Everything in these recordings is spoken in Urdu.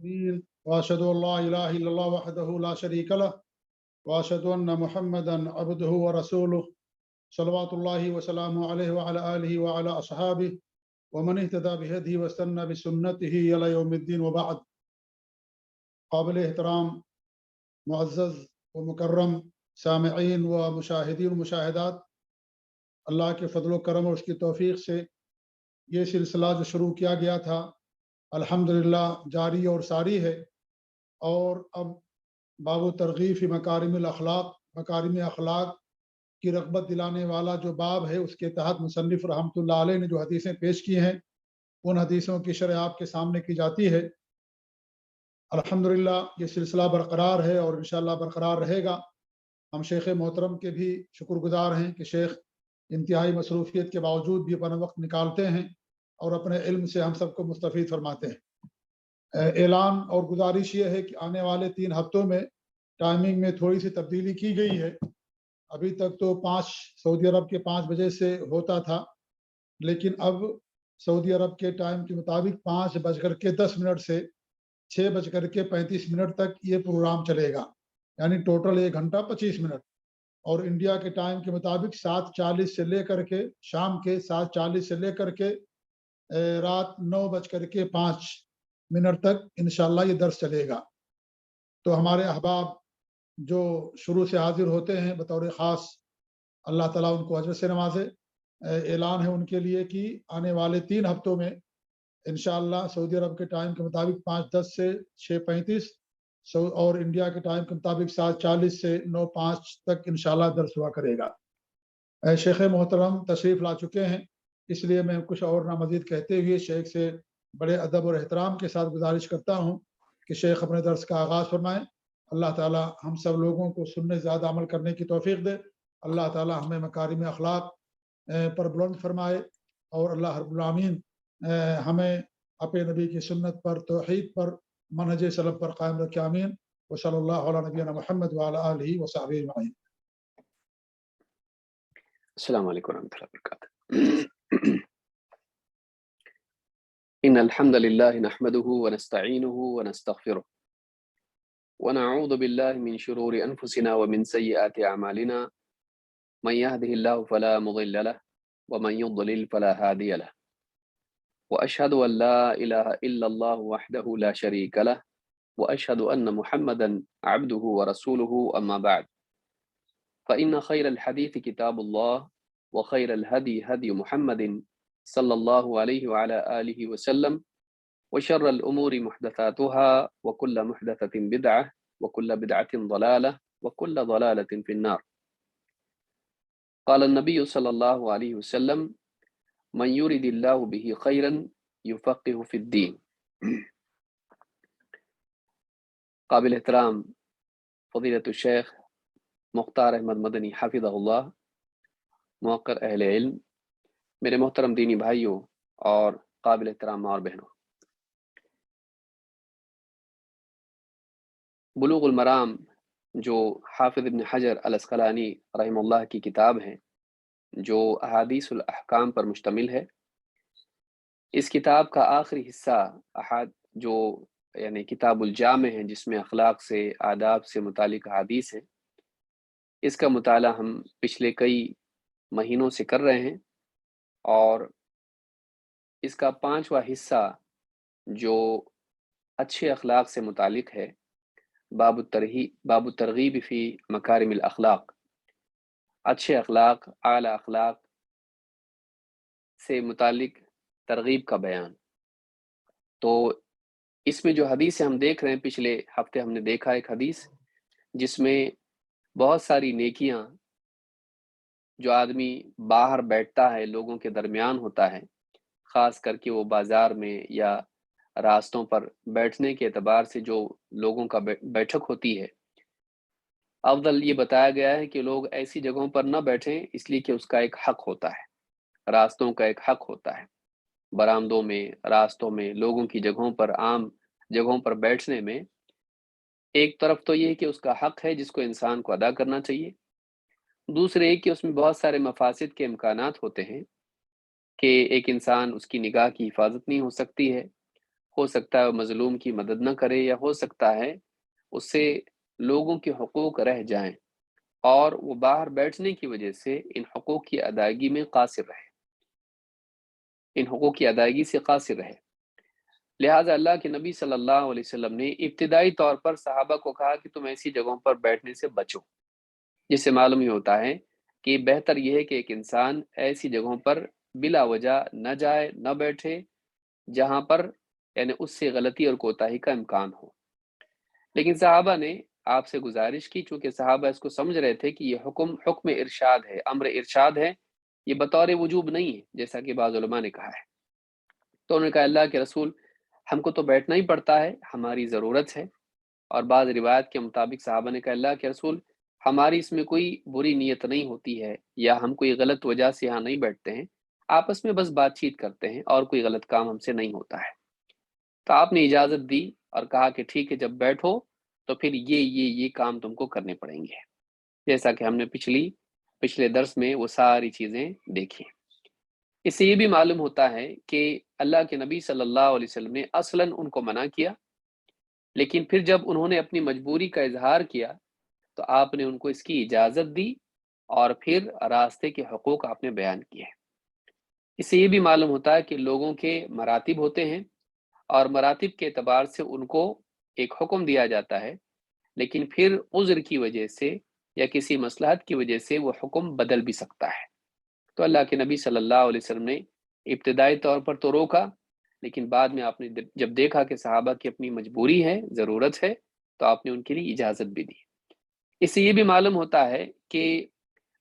العالمين وأشهد أن لا إله إلا الله وحده لا شريك له وأشهد أن محمدا عبده ورسوله صلوات الله وسلامه عليه وعلى آله وعلى أصحابه ومن اهتدى بهديه واستنى بسنته إلى يوم الدين وبعد. قابل احترام معزز و مکرم سامعین و مشاہدین و مشاہدات، اللہ کے فضل و کرم اور اس کی توفیق سے یہ سلسلہ جو شروع کیا گیا تھا الحمدللہ جاری اور ساری ہے، اور اب باب و ترغیب فی مکارم الاخلاق، مکارم اخلاق کی رغبت دلانے والا جو باب ہے، اس کے تحت مصنف رحمۃ اللہ علیہ نے جو حدیثیں پیش کی ہیں ان حدیثوں کی شرح آپ کے سامنے کی جاتی ہے۔ الحمدللہ یہ سلسلہ برقرار ہے اور انشاءاللہ برقرار رہے گا۔ ہم شیخ محترم کے بھی شکر گزار ہیں کہ شیخ انتہائی مصروفیت کے باوجود بھی اپنا وقت نکالتے ہیں اور اپنے علم سے ہم سب کو مستفید فرماتے ہیں۔ اعلان اور گزارش یہ ہے کہ آنے والے 3 ہفتوں میں ٹائمنگ میں تھوڑی سی تبدیلی کی گئی ہے۔ ابھی تک تو سعودی عرب کے 5 بجے سے ہوتا تھا، لیکن اب سعودی عرب کے ٹائم کے مطابق 5:10 سے 6:35 تک یہ پروگرام چلے گا، یعنی ٹوٹل 1 گھنٹہ 25 منٹ۔ اور انڈیا کے ٹائم کے مطابق 7:40 سے لے کر کے شام کے 7:40 سے لے کر کے رات 9:05 تک انشاءاللہ یہ درس چلے گا۔ تو ہمارے احباب جو شروع سے حاضر ہوتے ہیں بطور خاص، اللہ تعالیٰ ان کو اجر سے نوازے۔ اعلان ہے ان کے لیے کہ آنے والے 3 ہفتوں میں انشاءاللہ سعودی عرب کے ٹائم کے مطابق 5:10 سے 6:35 اور انڈیا کے ٹائم کے مطابق 7:40 سے 9:05 تک انشاءاللہ درس ہوا کرے گا۔ شیخ محترم تشریف لا چکے ہیں، اس لیے میں کچھ اور نہ مزید کہتے ہوئے شیخ سے بڑے ادب اور احترام کے ساتھ گزارش کرتا ہوں کہ شیخ اپنے درس کا آغاز فرمائیں۔ اللہ تعالی ہم سب لوگوں کو سننے زیادہ عمل کرنے کی توفیق دے۔ اللہ تعالی ہمیں مکارم اخلاق پر بلند فرمائے، اور اللہ رب العالمین ہمیں اپنے نبی کی سنت پر، توحید پر، منہج سلف پر قائم رکھے، آمین۔ وصلی اللہ علی نبینا محمد وعلی آلہ وصحبہ اجمعین۔ السلام علیکم ورحمۃ اللہ وبرکاتہ۔ ان الحمد للہ نحمده ونستعینه ونستغفره ونعوذ باللہ من شرور انفسنا ومن سیئات اعمالنا، من يهده الله فلا مضل له ومن يضلل فلا هادي له، واشهد ان لا اله الا الله وحده لا شريك له، واشهد ان محمدا عبده ورسوله، اما بعد، فان خير الحديث كتاب الله، وخير الهدي هدي محمد صلى الله عليه وعلى آله وسلم، وشر الأمور محدثاتها، وكل محدثة بدعة، وكل بدعة ضلالة، وكل ضلالة في النار۔ قال النبي صلى الله عليه وسلم: من يرد الله به خيرا يفقه في الدين۔ قابل احترام فضیلۃ الشیخ مختار احمد مدنی حفظہ اللہ، موقر اہل علم، میرے محترم دینی بھائیوں اور قابل احترام ماں اور بہنوں، بلوغ المرام جو حافظ ابن حجر العسقلانی رحمہ اللہ کی کتاب ہے، جو احادیث الاحکام پر مشتمل ہے، اس کتاب کا آخری حصہ جو یعنی کتاب الجامع ہے، جس میں اخلاق سے، آداب سے متعلق احادیث ہیں، اس کا مطالعہ ہم پچھلے کئی مہینوں سے کر رہے ہیں، اور اس کا 5واں حصہ جو اچھے اخلاق سے متعلق ہے، باب الترغیب فی مکارم الاخلاق، اچھے اخلاق، اعلیٰ اخلاق سے متعلق ترغیب کا بیان۔ تو اس میں جو حدیث ہم دیکھ رہے ہیں، پچھلے ہفتے ہم نے دیکھا ایک حدیث جس میں بہت ساری نیکیاں، جو آدمی باہر بیٹھتا ہے، لوگوں کے درمیان ہوتا ہے، خاص کر کے وہ بازار میں یا راستوں پر بیٹھنے کے اعتبار سے جو لوگوں کا بیٹھک ہوتی ہے، افضل یہ بتایا گیا ہے کہ لوگ ایسی جگہوں پر نہ بیٹھیں، اس لیے کہ اس کا ایک حق ہوتا ہے، راستوں کا ایک حق ہوتا ہے۔ برآمدوں میں، راستوں میں، لوگوں کی جگہوں پر، عام جگہوں پر بیٹھنے میں ایک طرف تو یہ کہ اس کا حق ہے جس کو انسان کو ادا کرنا چاہیے، دوسرے کہ اس میں بہت سارے مفاسد کے امکانات ہوتے ہیں کہ ایک انسان، اس کی نگاہ کی حفاظت نہیں ہو سکتی ہے، ہو سکتا ہے وہ مظلوم کی مدد نہ کرے، یا ہو سکتا ہے اس سے لوگوں کے حقوق رہ جائیں اور وہ باہر بیٹھنے کی وجہ سے ان حقوق کی ادائیگی میں قاصر رہے، ان حقوق کی ادائیگی سے قاصر رہے۔ لہٰذا اللہ کے نبی صلی اللہ علیہ وسلم نے ابتدائی طور پر صحابہ کو کہا کہ تم ایسی جگہوں پر بیٹھنے سے بچو، جس سے معلوم ہی ہوتا ہے کہ بہتر یہ ہے کہ ایک انسان ایسی جگہوں پر بلا وجہ نہ جائے، نہ بیٹھے جہاں پر یعنی اس سے غلطی اور کوتاہی کا امکان ہو۔ لیکن صحابہ نے آپ سے گزارش کی، چونکہ صحابہ اس کو سمجھ رہے تھے کہ یہ حکم ارشاد ہے، امر ارشاد ہے، یہ بطور وجوب نہیں ہے جیسا کہ بعض علماء نے کہا ہے۔ تو انہوں نے کہا اللہ کے رسول ہم کو تو بیٹھنا ہی پڑتا ہے، ہماری ضرورت ہے۔ اور بعض روایت کے مطابق صحابہ نے کہا اللہ کے رسول ہماری اس میں کوئی بری نیت نہیں ہوتی ہے، یا ہم کوئی غلط وجہ سے یہاں نہیں بیٹھتے ہیں، آپس میں بس بات چیت کرتے ہیں اور کوئی غلط کام ہم سے نہیں ہوتا ہے۔ تو آپ نے اجازت دی اور کہا کہ ٹھیک ہے، جب بیٹھو تو پھر یہ کام تم کو کرنے پڑیں گے، جیسا کہ ہم نے پچھلے درس میں وہ ساری چیزیں دیکھی۔ اس سے یہ بھی معلوم ہوتا ہے کہ اللہ کے نبی صلی اللہ علیہ وسلم نے اصلاً ان کو منع کیا، لیکن پھر جب انہوں نے اپنی مجبوری کا اظہار کیا تو آپ نے ان کو اس کی اجازت دی اور پھر راستے کے حقوق آپ نے بیان کیے۔ اس سے یہ بھی معلوم ہوتا ہے کہ لوگوں کے مراتب ہوتے ہیں، اور مراتب کے اعتبار سے ان کو ایک حکم دیا جاتا ہے، لیکن پھر عذر کی وجہ سے یا کسی مصلحت کی وجہ سے وہ حکم بدل بھی سکتا ہے۔ تو اللہ کے نبی صلی اللہ علیہ وسلم نے ابتدائی طور پر تو روکا، لیکن بعد میں آپ نے جب دیکھا کہ صحابہ کی اپنی مجبوری ہے، ضرورت ہے، تو آپ نے ان کے لیے اجازت بھی دی۔ اس سے یہ بھی معلوم ہوتا ہے کہ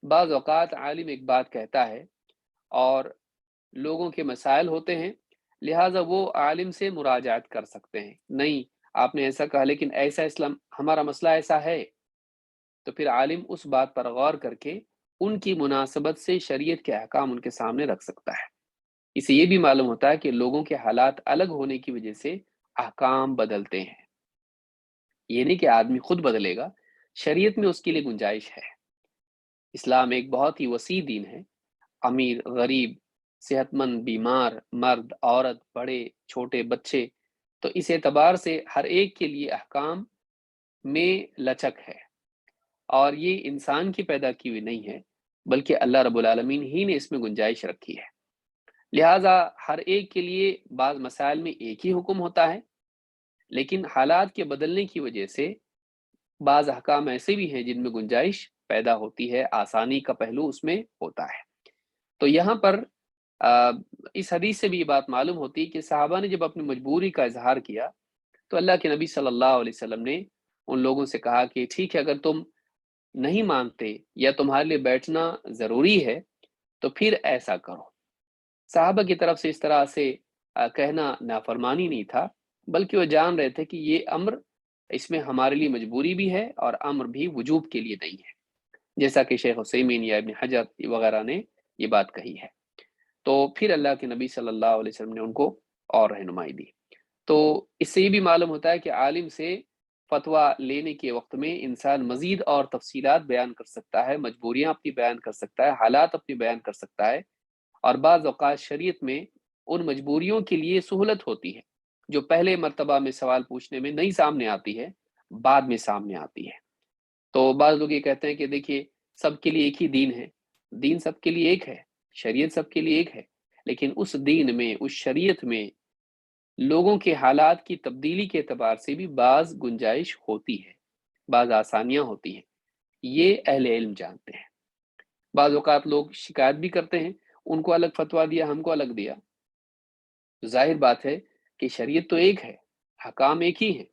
بعض اوقات عالم ایک بات کہتا ہے اور لوگوں کے مسائل ہوتے ہیں، لہٰذا وہ عالم سے مراجعت کر سکتے ہیں، نہیں آپ نے ایسا کہا لیکن ایسا اسلام ہمارا مسئلہ ایسا ہے، تو پھر عالم اس بات پر غور کر کے ان کی مناسبت سے شریعت کے احکام ان کے سامنے رکھ سکتا ہے۔ اسے یہ بھی معلوم ہوتا ہے کہ لوگوں کے حالات الگ ہونے کی وجہ سے احکام بدلتے ہیں، یہ نہیں کہ آدمی خود بدلے گا، شریعت میں اس کے لیے گنجائش ہے۔ اسلام ایک بہت ہی وسیع دین ہے، امیر غریب، صحت مند بیمار، مرد عورت، بڑے چھوٹے بچے، تو اس اعتبار سے ہر ایک کے لیے احکام میں لچک ہے، اور یہ انسان کی پیدا کی ہوئی نہیں ہے بلکہ اللہ رب العالمین ہی نے اس میں گنجائش رکھی ہے۔ لہٰذا ہر ایک کے لیے بعض مسائل میں ایک ہی حکم ہوتا ہے، لیکن حالات کے بدلنے کی وجہ سے بعض احکام ایسے بھی ہیں جن میں گنجائش پیدا ہوتی ہے، آسانی کا پہلو اس میں ہوتا ہے۔ تو یہاں پر اس حدیث سے بھی یہ بات معلوم ہوتی ہے کہ صحابہ نے جب اپنی مجبوری کا اظہار کیا تو اللہ کے نبی صلی اللہ علیہ وسلم نے ان لوگوں سے کہا کہ ٹھیک ہے، اگر تم نہیں مانتے یا تمہارے لیے بیٹھنا ضروری ہے تو پھر ایسا کرو۔ صحابہ کی طرف سے اس طرح سے کہنا نافرمانی نہیں تھا، بلکہ وہ جان رہے تھے کہ یہ امر اس میں ہمارے لیے مجبوری بھی ہے اور امر بھی وجوب کے لیے نہیں ہے، جیسا کہ شیخ عثیمین یا ابن حجر وغیرہ نے یہ بات کہی ہے۔ تو پھر اللہ کے نبی صلی اللہ علیہ وسلم نے ان کو اور رہنمائی دی۔ تو اس سے یہ بھی معلوم ہوتا ہے کہ عالم سے فتویٰ لینے کے وقت میں انسان مزید اور تفصیلات بیان کر سکتا ہے، مجبوریاں اپنی بیان کر سکتا ہے، حالات اپنی بیان کر سکتا ہے، اور بعض اوقات شریعت میں ان مجبوریوں کے لیے سہولت ہوتی ہے جو پہلے مرتبہ میں سوال پوچھنے میں نہیں سامنے آتی ہے، بعد میں سامنے آتی ہے۔ تو بعض لوگ یہ کہتے ہیں کہ دیکھیے سب کے لیے ایک ہی دین ہے، دین سب کے لیے ایک ہے، شریعت سب کے لیے ایک ہے، لیکن اس دین میں، اس شریعت میں لوگوں کے حالات کی تبدیلی کے اعتبار سے بھی بعض گنجائش ہوتی ہے، بعض آسانیاں ہوتی ہیں، یہ اہل علم جانتے ہیں۔ بعض اوقات لوگ شکایت بھی کرتے ہیں، ان کو الگ فتویٰ دیا، ہم کو الگ دیا، تو ظاہر بات ہے کہ شریعت تو ایک ہے، حکام ایک ہی ہیں،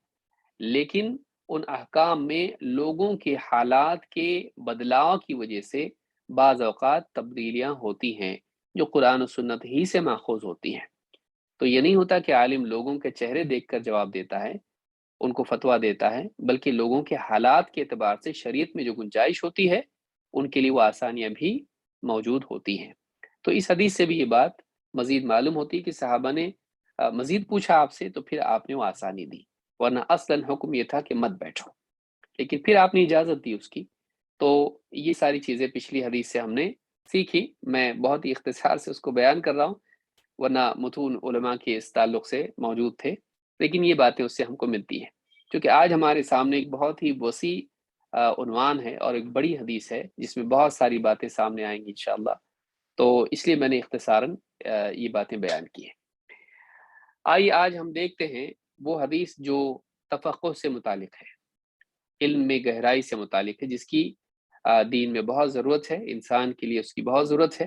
لیکن ان احکام میں لوگوں کے حالات کے بدلاؤ کی وجہ سے بعض اوقات تبدیلیاں ہوتی ہیں جو قرآن و سنت ہی سے ماخوذ ہوتی ہیں۔ تو یہ نہیں ہوتا کہ عالم لوگوں کے چہرے دیکھ کر جواب دیتا ہے، ان کو فتویٰ دیتا ہے، بلکہ لوگوں کے حالات کے اعتبار سے شریعت میں جو گنجائش ہوتی ہے ان کے لیے وہ آسانیاں بھی موجود ہوتی ہیں۔ تو اس حدیث سے بھی یہ بات مزید معلوم ہوتی ہے کہ صحابہ نے مزید پوچھا آپ سے تو پھر آپ نے وہ آسانی دی، ورنہ اصلاً حکم یہ تھا کہ مت بیٹھو، لیکن پھر آپ نے اجازت دی اس کی۔ تو یہ ساری چیزیں پچھلی حدیث سے ہم نے سیکھی، میں بہت ہی اختصار سے اس کو بیان کر رہا ہوں، ورنہ متون علماء کے اس تعلق سے موجود تھے۔ لیکن یہ باتیں اس سے ہم کو ملتی ہیں، کیونکہ آج ہمارے سامنے ایک بہت ہی وسیع عنوان ہے اور ایک بڑی حدیث ہے جس میں بہت ساری باتیں سامنے آئیں گی انشاءاللہ، تو اس لیے میں نے اختصاراً یہ باتیں بیان کی ہیں۔ آئیے آج ہم دیکھتے ہیں وہ حدیث جو تفقہ سے متعلق ہے، علم میں گہرائی سے متعلق ہے، جس کی دین میں بہت ضرورت ہے، انسان کے لیے اس کی بہت ضرورت ہے،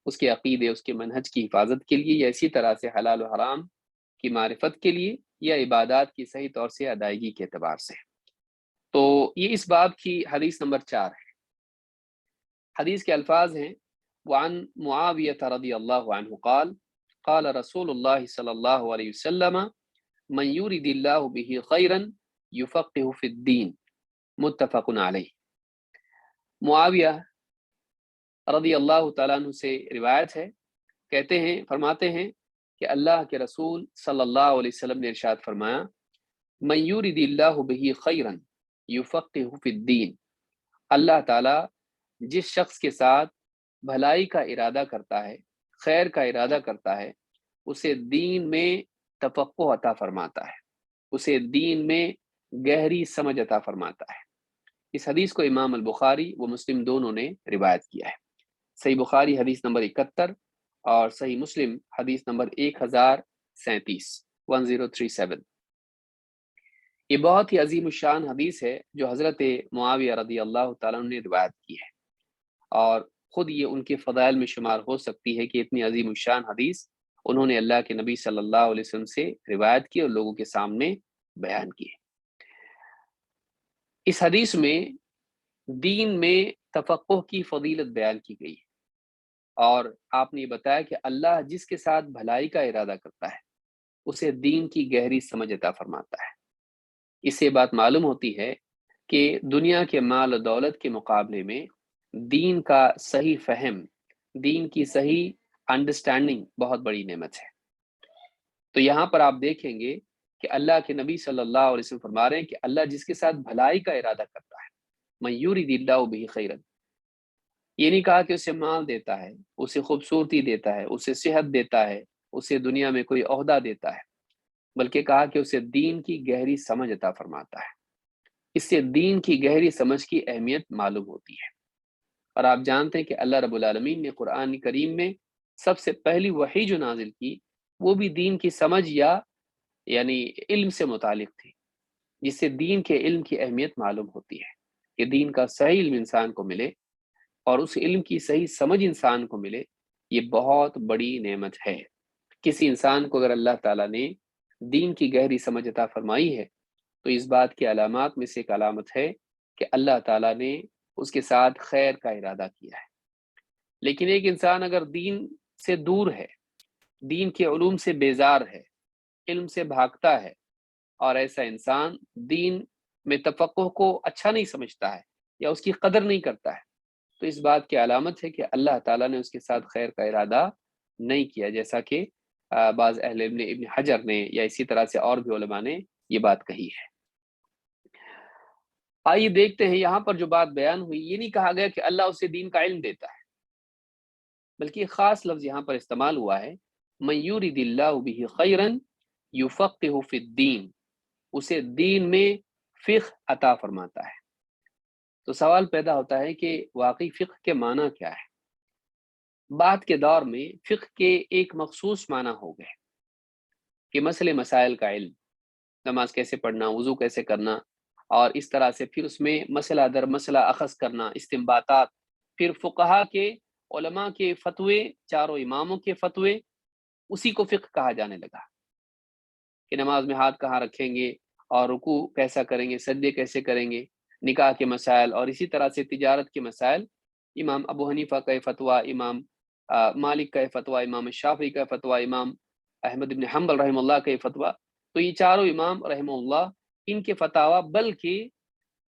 اس کے عقیدے، اس کے منہج کی حفاظت کے لیے، یا اسی طرح سے حلال و حرام کی معرفت کے لیے، یا عبادات کی صحیح طور سے ادائیگی کے اعتبار سے۔ تو یہ اس باب کی حدیث نمبر 4 ہے۔ حدیث کے الفاظ ہیں: وعن معاویہ رضی اللہ عنہ قال قال رسول اللہ صلی اللہ علیہ وسلم من یرد اللہ بہ خیرا یفقہ فی الدین، متفق علیہ۔ معاویہ رضی اللہ تعالیٰ عنہ سے روایت ہے، کہتے ہیں، فرماتے ہیں کہ اللہ کے رسول صلی اللہ علیہ وسلم نے ارشاد فرمایا: من یرد اللہ بہ خیرا یفقہ فی الدین، اللہ تعالیٰ جس شخص کے ساتھ بھلائی کا ارادہ کرتا ہے، خیر کا ارادہ کرتا ہے، اسے دین میں تفقہ عطا فرماتا ہے، اسے دین میں گہری سمجھ عطا فرماتا ہے۔ اس حدیث کو امام البخاری و مسلم دونوں نے روایت کیا ہے۔ صحیح بخاری حدیث نمبر 71 اور صحیح مسلم حدیث نمبر 1037 یہ بہت ہی عظیم الشان حدیث ہے جو حضرت معاویہ رضی اللہ تعالیٰ عنہ نے روایت کی ہے، اور خود یہ ان کے فضائل میں شمار ہو سکتی ہے کہ اتنی عظیم الشان حدیث انہوں نے اللہ کے نبی صلی اللہ علیہ وسلم سے روایت کی اور لوگوں کے سامنے بیان کی ہے۔ اس حدیث میں دین میں تفقہ کی فضیلت بیان کی گئی ہے، اور آپ نے یہ بتایا کہ اللہ جس کے ساتھ بھلائی کا ارادہ کرتا ہے اسے دین کی گہری سمجھ عطا فرماتا ہے۔ اس سے بات معلوم ہوتی ہے کہ دنیا کے مال و دولت کے مقابلے میں دین کا صحیح فہم، دین کی صحیح انڈرسٹینڈنگ بہت بڑی نعمت ہے۔ تو یہاں پر آپ دیکھیں گے کہ اللہ کے نبی صلی اللہ علیہ وسلم فرما رہے ہیں کہ اللہ جس کے ساتھ بھلائی کا ارادہ کرتا ہے، من یرید اللہ بہ خیرا، یہ نہیں کہا کہ اسے مال دیتا ہے، اسے خوبصورتی دیتا ہے، اسے صحت دیتا ہے، اسے دنیا میں کوئی عہدہ دیتا ہے، بلکہ کہا کہ اسے دین کی گہری سمجھ عطا فرماتا ہے۔ اس سے دین کی گہری سمجھ کی اہمیت معلوم ہوتی ہے۔ اور آپ جانتے ہیں کہ اللہ رب العالمین نے قرآن کریم میں سب سے پہلی وحی جو نازل کی وہ بھی دین کی سمجھ یعنی علم سے متعلق تھی، جس سے دین کے علم کی اہمیت معلوم ہوتی ہے کہ دین کا صحیح علم انسان کو ملے اور اس علم کی صحیح سمجھ انسان کو ملے، یہ بہت بڑی نعمت ہے۔ کسی انسان کو اگر اللہ تعالیٰ نے دین کی گہری سمجھ عطا فرمائی ہے تو اس بات کی علامات میں سے ایک علامت ہے کہ اللہ تعالیٰ نے اس کے ساتھ خیر کا ارادہ کیا ہے۔ لیکن ایک انسان اگر دین سے دور ہے، دین کے علوم سے بیزار ہے، علم سے بھاگتا ہے، اور ایسا انسان دین میں تفقہ کو اچھا نہیں سمجھتا ہے یا اس کی قدر نہیں کرتا ہے، تو اس بات کی علامت ہے کہ اللہ تعالیٰ نے اس کے ساتھ خیر کا ارادہ نہیں کیا، جیسا کہ بعض اہل علم ابن حجر نے یا اسی طرح سے اور بھی علماء نے یہ بات کہی ہے۔ آئیے دیکھتے ہیں یہاں پر جو بات بیان ہوئی، یہ نہیں کہا گیا کہ اللہ اسے دین کا علم دیتا ہے، بلکہ خاص لفظ یہاں پر استعمال ہوا ہے، من یرید اللہ بہ خیرا یفقہ فی الدین، اسے دین میں فقہ عطا فرماتا ہے۔ تو سوال پیدا ہوتا ہے کہ واقعی فقہ کے معنی کیا ہے؟ بعد کے دور میں فقہ کے ایک مخصوص معنی ہو گئے کہ مسئلے مسائل کا علم، نماز کیسے پڑھنا، وضو کیسے کرنا، اور اس طرح سے پھر اس میں مسئلہ در مسئلہ اخذ کرنا، استنباطات، پھر فقہا کے، علماء کے فتوے، چاروں اماموں کے فتوے، اسی کو فقہ کہا جانے لگا کہ نماز میں ہاتھ کہاں رکھیں گے، اور رکوع کیسا کریں گے، سجدے کیسے کریں گے، نکاح کے مسائل، اور اسی طرح سے تجارت کے مسائل، امام ابو حنیفہ کا فتویٰ، امام مالک کا فتویٰ، امام شافعی کا فتویٰ، امام احمد بن حنبل رحمہ اللہ کا فتویٰ، تو یہ چاروں امام رحمہ اللہ ان کے فتاویٰ، بلکہ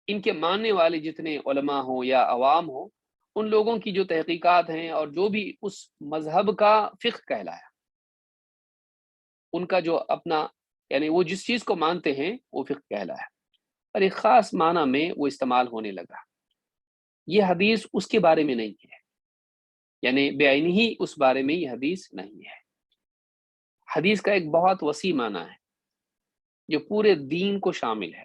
ان کے ماننے والے جتنے علماء ہوں یا عوام ہوں، ان لوگوں کی جو تحقیقات ہیں اور جو بھی اس مذہب کا فقہ کہلایا، ان کا جو اپنا یعنی وہ جس چیز کو مانتے ہیں وہ فقہ کہلایا، اور ایک خاص معنی میں وہ استعمال ہونے لگا۔ یہ حدیث اس کے بارے میں نہیں ہے، یعنی بعینی ہی اس بارے میں یہ حدیث نہیں ہے۔ حدیث کا ایک بہت وسیع معنی ہے، جو پورے دین کو شامل ہے،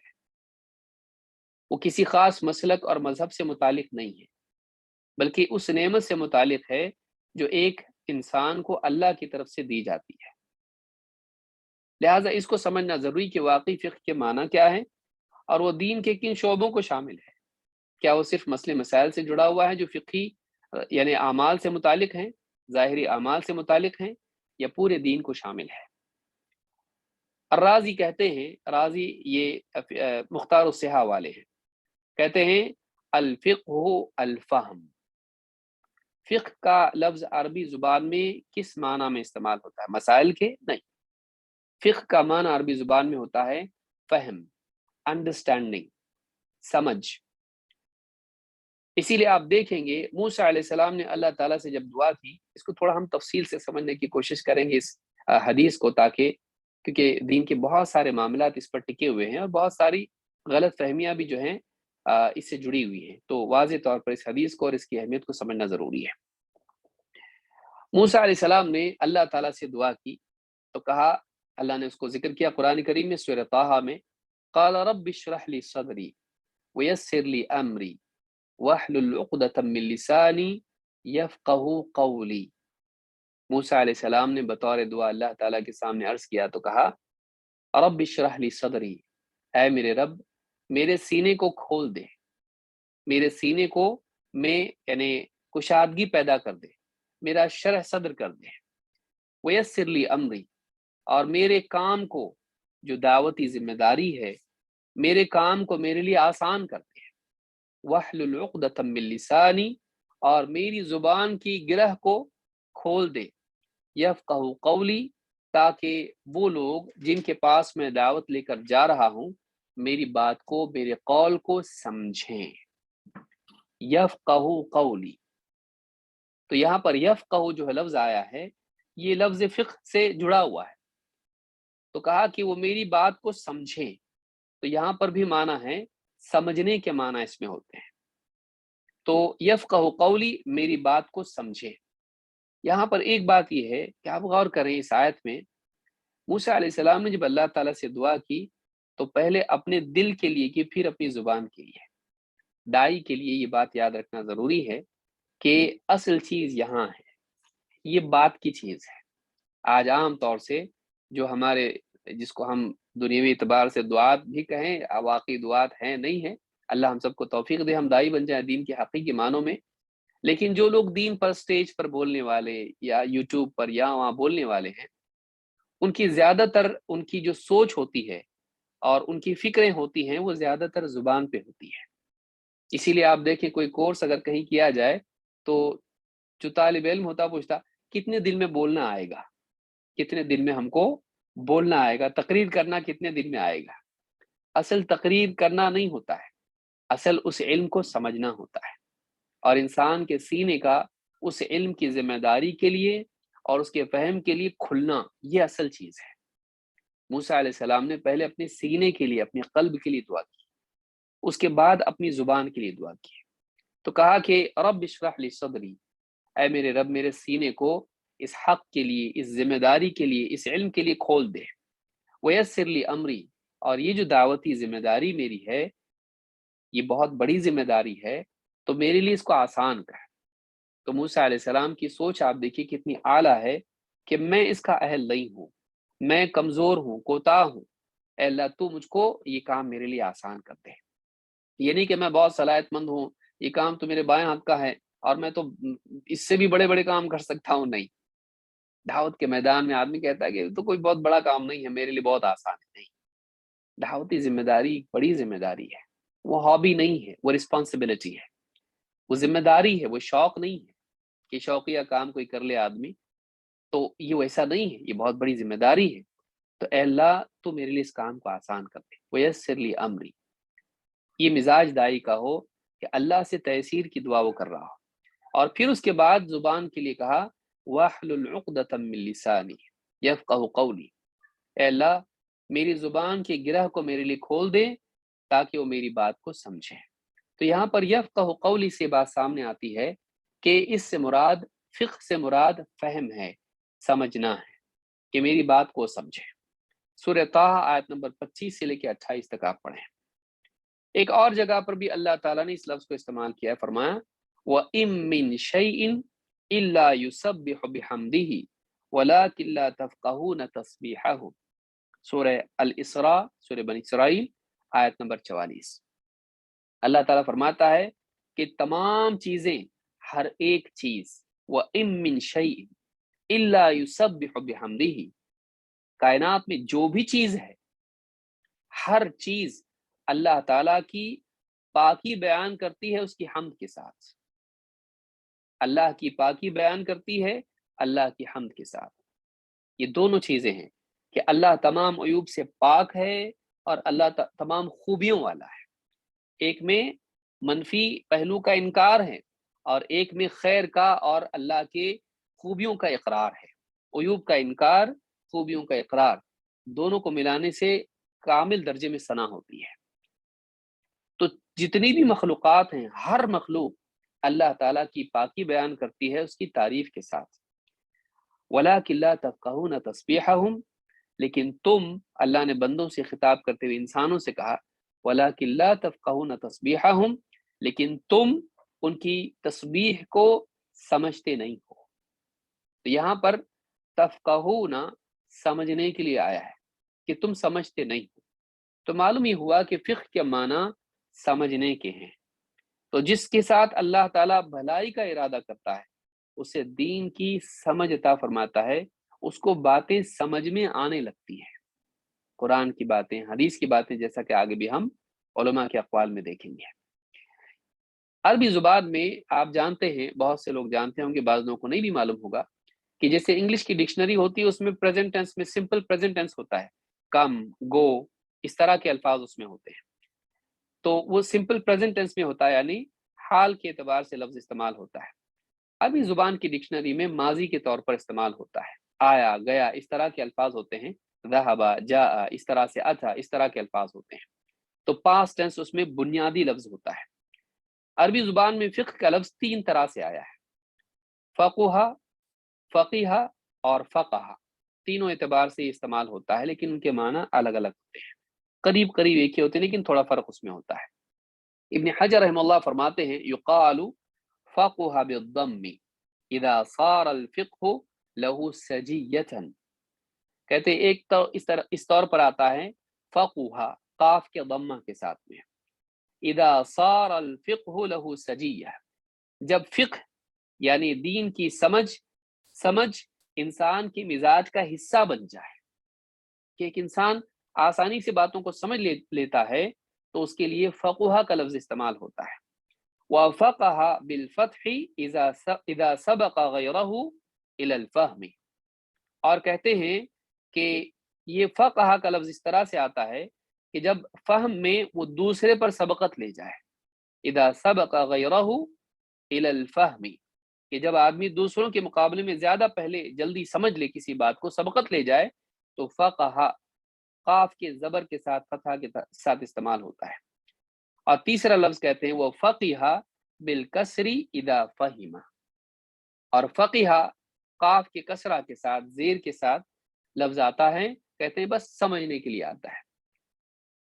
وہ کسی خاص مسلک اور مذہب سے متعلق نہیں ہے، بلکہ اس نعمت سے متعلق ہے جو ایک انسان کو اللہ کی طرف سے دی جاتی ہے۔ لہٰذا اس کو سمجھنا ضروری کہ واقعی فقہ کے معنی کیا ہے اور وہ دین کے کن شعبوں کو شامل ہے۔ کیا وہ صرف مسئلے مسائل سے جڑا ہوا ہے جو فقہی یعنی اعمال سے متعلق ہیں، ظاہری اعمال سے متعلق ہیں، یا پورے دین کو شامل ہے؟ الرازی کہتے ہیں، رازی یہ مختار الصحہ والے ہیں، کہتے ہیں الفقہ الفہم، فقہ کا لفظ عربی زبان میں کس معنی میں استعمال ہوتا ہے؟ مسائل کے نہیں، فقہ کا معنی عربی زبان میں ہوتا ہے فہم، انڈرسٹینڈنگ، سمجھ۔ اسی لیے آپ دیکھیں گے موسیٰ علیہ السلام نے اللہ تعالیٰ سے جب دعا کی، اس کو تھوڑا ہم تفصیل سے سمجھنے کی کوشش کریں گے اس حدیث کو، تاکہ کیونکہ دین کے بہت سارے معاملات اس پر ٹکے ہوئے ہیں اور بہت ساری غلط فہمیاں بھی جو ہیں اس سے جڑی ہوئی ہیں، تو واضح طور پر اس حدیث کو اور اس کی اہمیت کو سمجھنا ضروری ہے۔ موسیٰ علیہ السلام نے اللہ تعالیٰ سے دعا کی تو کہا، اللہ نے اس کو ذکر کیا قرآن کریم میں سورہ طٰہٰ میں، قال رب اشرح لی صدری ویسر لی امری واحلل عقدۃ من لسانی یفقہوا قولی۔ موسیٰ علیہ السلام نے بطور دعا اللہ تعالیٰ کے سامنے عرض کیا تو کہا، رب اشرح لی صدری، اے میرے رب میرے سینے کو کھول دے، میرے سینے کو میں یعنی کشادگی پیدا کر دے، میرا شرح صدر کر دے، ویسر لی امری، اور میرے کام کو جو دعوتی ذمہ داری ہے میرے کام کو میرے لیے آسان کر دے، واحلل عقدۃ من لسانی، اور میری زبان کی گرہ کو کھول دے، یفقہوا قولی، تاکہ وہ لوگ جن کے پاس میں دعوت لے کر جا رہا ہوں میری بات کو، میرے قول کو سمجھیں۔ یفقہوا قولی، تو یہاں پر یفقہوا جو ہے لفظ آیا ہے یہ لفظ فقہ سے جڑا ہوا ہے، تو کہا کہ وہ میری بات کو سمجھیں، تو یہاں پر بھی معنی ہے سمجھنے کے معنی اس میں ہوتے ہیں، تو یفقہوا قولی میری بات کو سمجھیں۔ یہاں پر ایک بات یہ ہے کہ آپ غور کریں اس آیت میں، موسیٰ علیہ السلام نے جب اللہ تعالیٰ سے دعا کی تو پہلے اپنے دل کے لیے کی، پھر اپنی زبان کے لیے۔ دائی کے لیے یہ بات یاد رکھنا ضروری ہے کہ اصل چیز یہاں ہے، یہ بات کی چیز ہے۔ آج عام طور سے جو ہمارے جس کو ہم دنیاوی اعتبار سے دعات بھی کہیں، واقعی دعات ہیں نہیں ہیں، اللہ ہم سب کو توفیق دے ہم دائی بن جائیں دین کے حقیقی معنوں میں، لیکن جو لوگ دین پر سٹیج پر بولنے والے یا یوٹیوب پر یا وہاں بولنے والے ہیں، ان کی زیادہ تر ان کی جو سوچ ہوتی ہے اور ان کی فکریں ہوتی ہیں وہ زیادہ تر زبان پہ ہوتی ہے۔ اسی لیے آپ دیکھیں کوئی کورس اگر کہیں کیا جائے تو جو طالب علم ہوتا پوچھتا کتنے دن میں بولنا آئے گا، کتنے دن میں ہم کو بولنا آئے گا، تقریر کرنا کتنے دن میں آئے گا۔ اصل تقریر کرنا نہیں ہوتا ہے، اصل اس علم کو سمجھنا ہوتا ہے، اور انسان کے سینے کا اس علم کی ذمہ داری کے لیے اور اس کے فہم کے لیے کھلنا، یہ اصل چیز ہے۔ موسیٰ علیہ السلام نے پہلے اپنے سینے کے لیے، اپنے قلب کے لیے دعا کی، اس کے بعد اپنی زبان کے لیے دعا کی، تو کہا کہ رب اشرح لی صدری، اے میرے رب میرے سینے کو اس حق کے لیے، اس ذمہ داری کے لیے، اس علم کے لیے کھول دے، ویسر لی امری، اور یہ جو دعوتی ذمہ داری میری ہے یہ بہت بڑی ذمہ داری ہے، تو میرے لیے اس کو آسان کر۔ تو موسیٰ علیہ السلام کی سوچ آپ دیکھیے کتنی اعلیٰ ہے کہ میں اس کا اہل نہیں ہوں، میں کمزور ہوں، کوتاہ ہوں، اے اللہ تو مجھ کو یہ کام میرے لیے آسان کر دے۔ یہ نہیں کہ میں بہت صلاحیت مند ہوں، یہ کام تو میرے بائیں ہاتھ کا ہے اور میں تو اس سے بھی بڑے بڑے کام کر سکتا ہوں، نہیں۔ دعوت کے میدان میں آدمی کہتا ہے کہ تو کوئی بہت بڑا کام نہیں ہے، میرے لیے بہت آسان ہے، نہیں۔ دعوتی ذمہ داری ایک بڑی ذمہ داری ہے، وہ ہابی نہیں ہے، وہ رسپانسبلٹی ہے، وہ ذمہ داری ہے، وہ شوق نہیں ہے کہ شوقیہ کام کوئی کر لے آدمی، تو یہ ویسا نہیں ہے، یہ بہت بڑی ذمہ داری ہے۔ تو اے اللہ تو میرے لیے اس کام کو آسان کر دے، ویسر لی امری، یہ مزاج دائی کا ہو کہ اللہ سے تیسیر کی دعا وہ کر رہا ہو، اور پھر اس کے بعد زبان کے لیے کہا واحلل عقدۃ من لسانی یفقہوا قولی، اے اللہ میری زبان کی گرہ کو میرے لیے کھول دے تاکہ وہ میری بات کو سمجھے۔ تو یہاں پر یفقہوا قولی سے بات سامنے آتی ہے کہ اس سے مراد، فقہ سے مراد فہم ہے، سمجھنا ہے، کہ میری بات کو سمجھے۔ سورہ طٰہ آیت نمبر 25 سے لے کے 28 تک آپ پڑھیں۔ ایک اور جگہ پر بھی اللہ تعالیٰ نے اس لفظ کو استعمال کیا ہے، فرمایا وَإِن مِّن شَيْءٍ إِلَّا يُسَبِّحُ بِحَمْدِهِ وَلَٰكِن لَّا تَفْقَهُونَ تَسْبِيحَهُمْ، سورہ الاسراء، سورہ بنی اسرائیل آیت نمبر 44۔ اللہ تعالیٰ فرماتا ہے کہ تمام چیزیں، ہر ایک چیز، وَإِن مِّن شَيْءٍ إِلَّا يُسَبِّحُ بِحَمْدِهِ، کائنات میں جو بھی چیز ہے، ہر چیز اللہ تعالیٰ کی پاکی بیان کرتی ہے اس کی حمد کے ساتھ، اللہ کی پاکی بیان کرتی ہے اللہ کی حمد کے ساتھ۔ یہ دونوں چیزیں ہیں کہ اللہ تمام عیوب سے پاک ہے اور اللہ تمام خوبیوں والا ہے۔ ایک میں منفی پہلو کا انکار ہے اور ایک میں خیر کا اور اللہ کے خوبیوں کا اقرار ہے۔ عیوب کا انکار، خوبیوں کا اقرار، دونوں کو ملانے سے کامل درجے میں ثنا ہوتی ہے۔ تو جتنی بھی مخلوقات ہیں، ہر مخلوق اللہ تعالیٰ کی پاکی بیان کرتی ہے اس کی تعریف کے ساتھ۔ وَلَٰكِن لَّا تَفْقَهُونَ تَسْبِيحَهُمْ، لیکن تم، اللہ نے بندوں سے خطاب کرتے ہوئے انسانوں سے کہا وَلَٰكِن لَّا تَفْقَهُونَ تَسْبِيحَهُمْ، لیکن تم ان کی تسبیح کو سمجھتے نہیں ہو۔ تو یہاں پر تفقہون سمجھنے کے لیے آیا ہے کہ تم سمجھتے نہیں ہو۔ تو معلوم ہی ہوا کہ فقہ کے معنی سمجھنے کے ہیں۔ تو جس کے ساتھ اللہ تعالیٰ بھلائی کا ارادہ کرتا ہے اسے دین کی سمجھ عطا فرماتا ہے، اس کو باتیں سمجھ میں آنے لگتی ہیں، قرآن کی باتیں، حدیث کی باتیں، جیسا کہ آگے بھی ہم علماء کے اقوال میں دیکھیں گے۔ عربی زبان میں آپ جانتے ہیں، بہت سے لوگ جانتے ہوں گے، بعض لوگوں کو نہیں بھی معلوم ہوگا، کہ جیسے انگلش کی ڈکشنری ہوتی ہے اس میں پریزنٹ ٹینس میں سمپل پریزنٹ ٹینس ہوتا ہے، کم، گو، اس طرح کے الفاظ اس میں ہوتے ہیں۔ تو وہ سمپل پریزنٹ ٹینس میں ہوتا ہے، یعنی حال کے اعتبار سے لفظ استعمال ہوتا ہے۔ عربی زبان کی ڈکشنری میں ماضی کے طور پر استعمال ہوتا ہے، آیا، گیا، اس طرح کے الفاظ ہوتے ہیں، ذہب، جاء، اس طرح سے، اتى، اس طرح کے الفاظ ہوتے ہیں۔ تو پاسٹ ٹینس اس میں بنیادی لفظ ہوتا ہے۔ عربی زبان میں فقہ کا لفظ 3 طرح سے آیا ہے، فقہ، فقیہ اور فقہ، تینوں اعتبار سے یہ استعمال ہوتا ہے، لیکن ان کے معنی الگ الگ ہوتے ہیں، قریب قریب ایک ہی ہوتے ہیں لیکن تھوڑا فرق اس میں ہوتا ہے۔ ابن حجر رحمہ اللہ فرماتے ہیں یقال فقہ بالضم اذا صار الفقہ له سجیۃ، کہتے ہیں ایک تو اس طور پر آتا ہے فقہ، قاف کے ضمہ کے ساتھ میں، اذا صار الفقہ له سجیہ، جب فقہ یعنی دین کی سمجھ انسان کی مزاج کا حصہ بن جائے، کہ ایک انسان آسانی سے باتوں کو سمجھ لیتا ہے تو اس کے لیے فقہ کا لفظ استعمال ہوتا ہے۔ وَفَقَهَ بِالْفَتْحِ اذا سبق غیرہ الى الفہم، اور کہتے ہیں کہ یہ فقہ کا لفظ اس طرح سے آتا ہے کہ جب فہم میں وہ دوسرے پر سبقت لے جائے، اذا سبق غیرہ الى الفہم، کہ جب آدمی دوسروں کے مقابلے میں زیادہ پہلے جلدی سمجھ لے کسی بات کو، سبقت لے جائے، تو فقہ قاف کے زبر کے ساتھ، فتحہ کے ساتھ استعمال ہوتا ہے۔ اور تیسرا لفظ کہتے ہیں وہ فقیہ بالکسری اذا فہم، اور فقیہ قاف کے کسرہ کے ساتھ، زیر کے ساتھ لفظ آتا ہے، کہتے ہیں بس سمجھنے کے لیے آتا ہے۔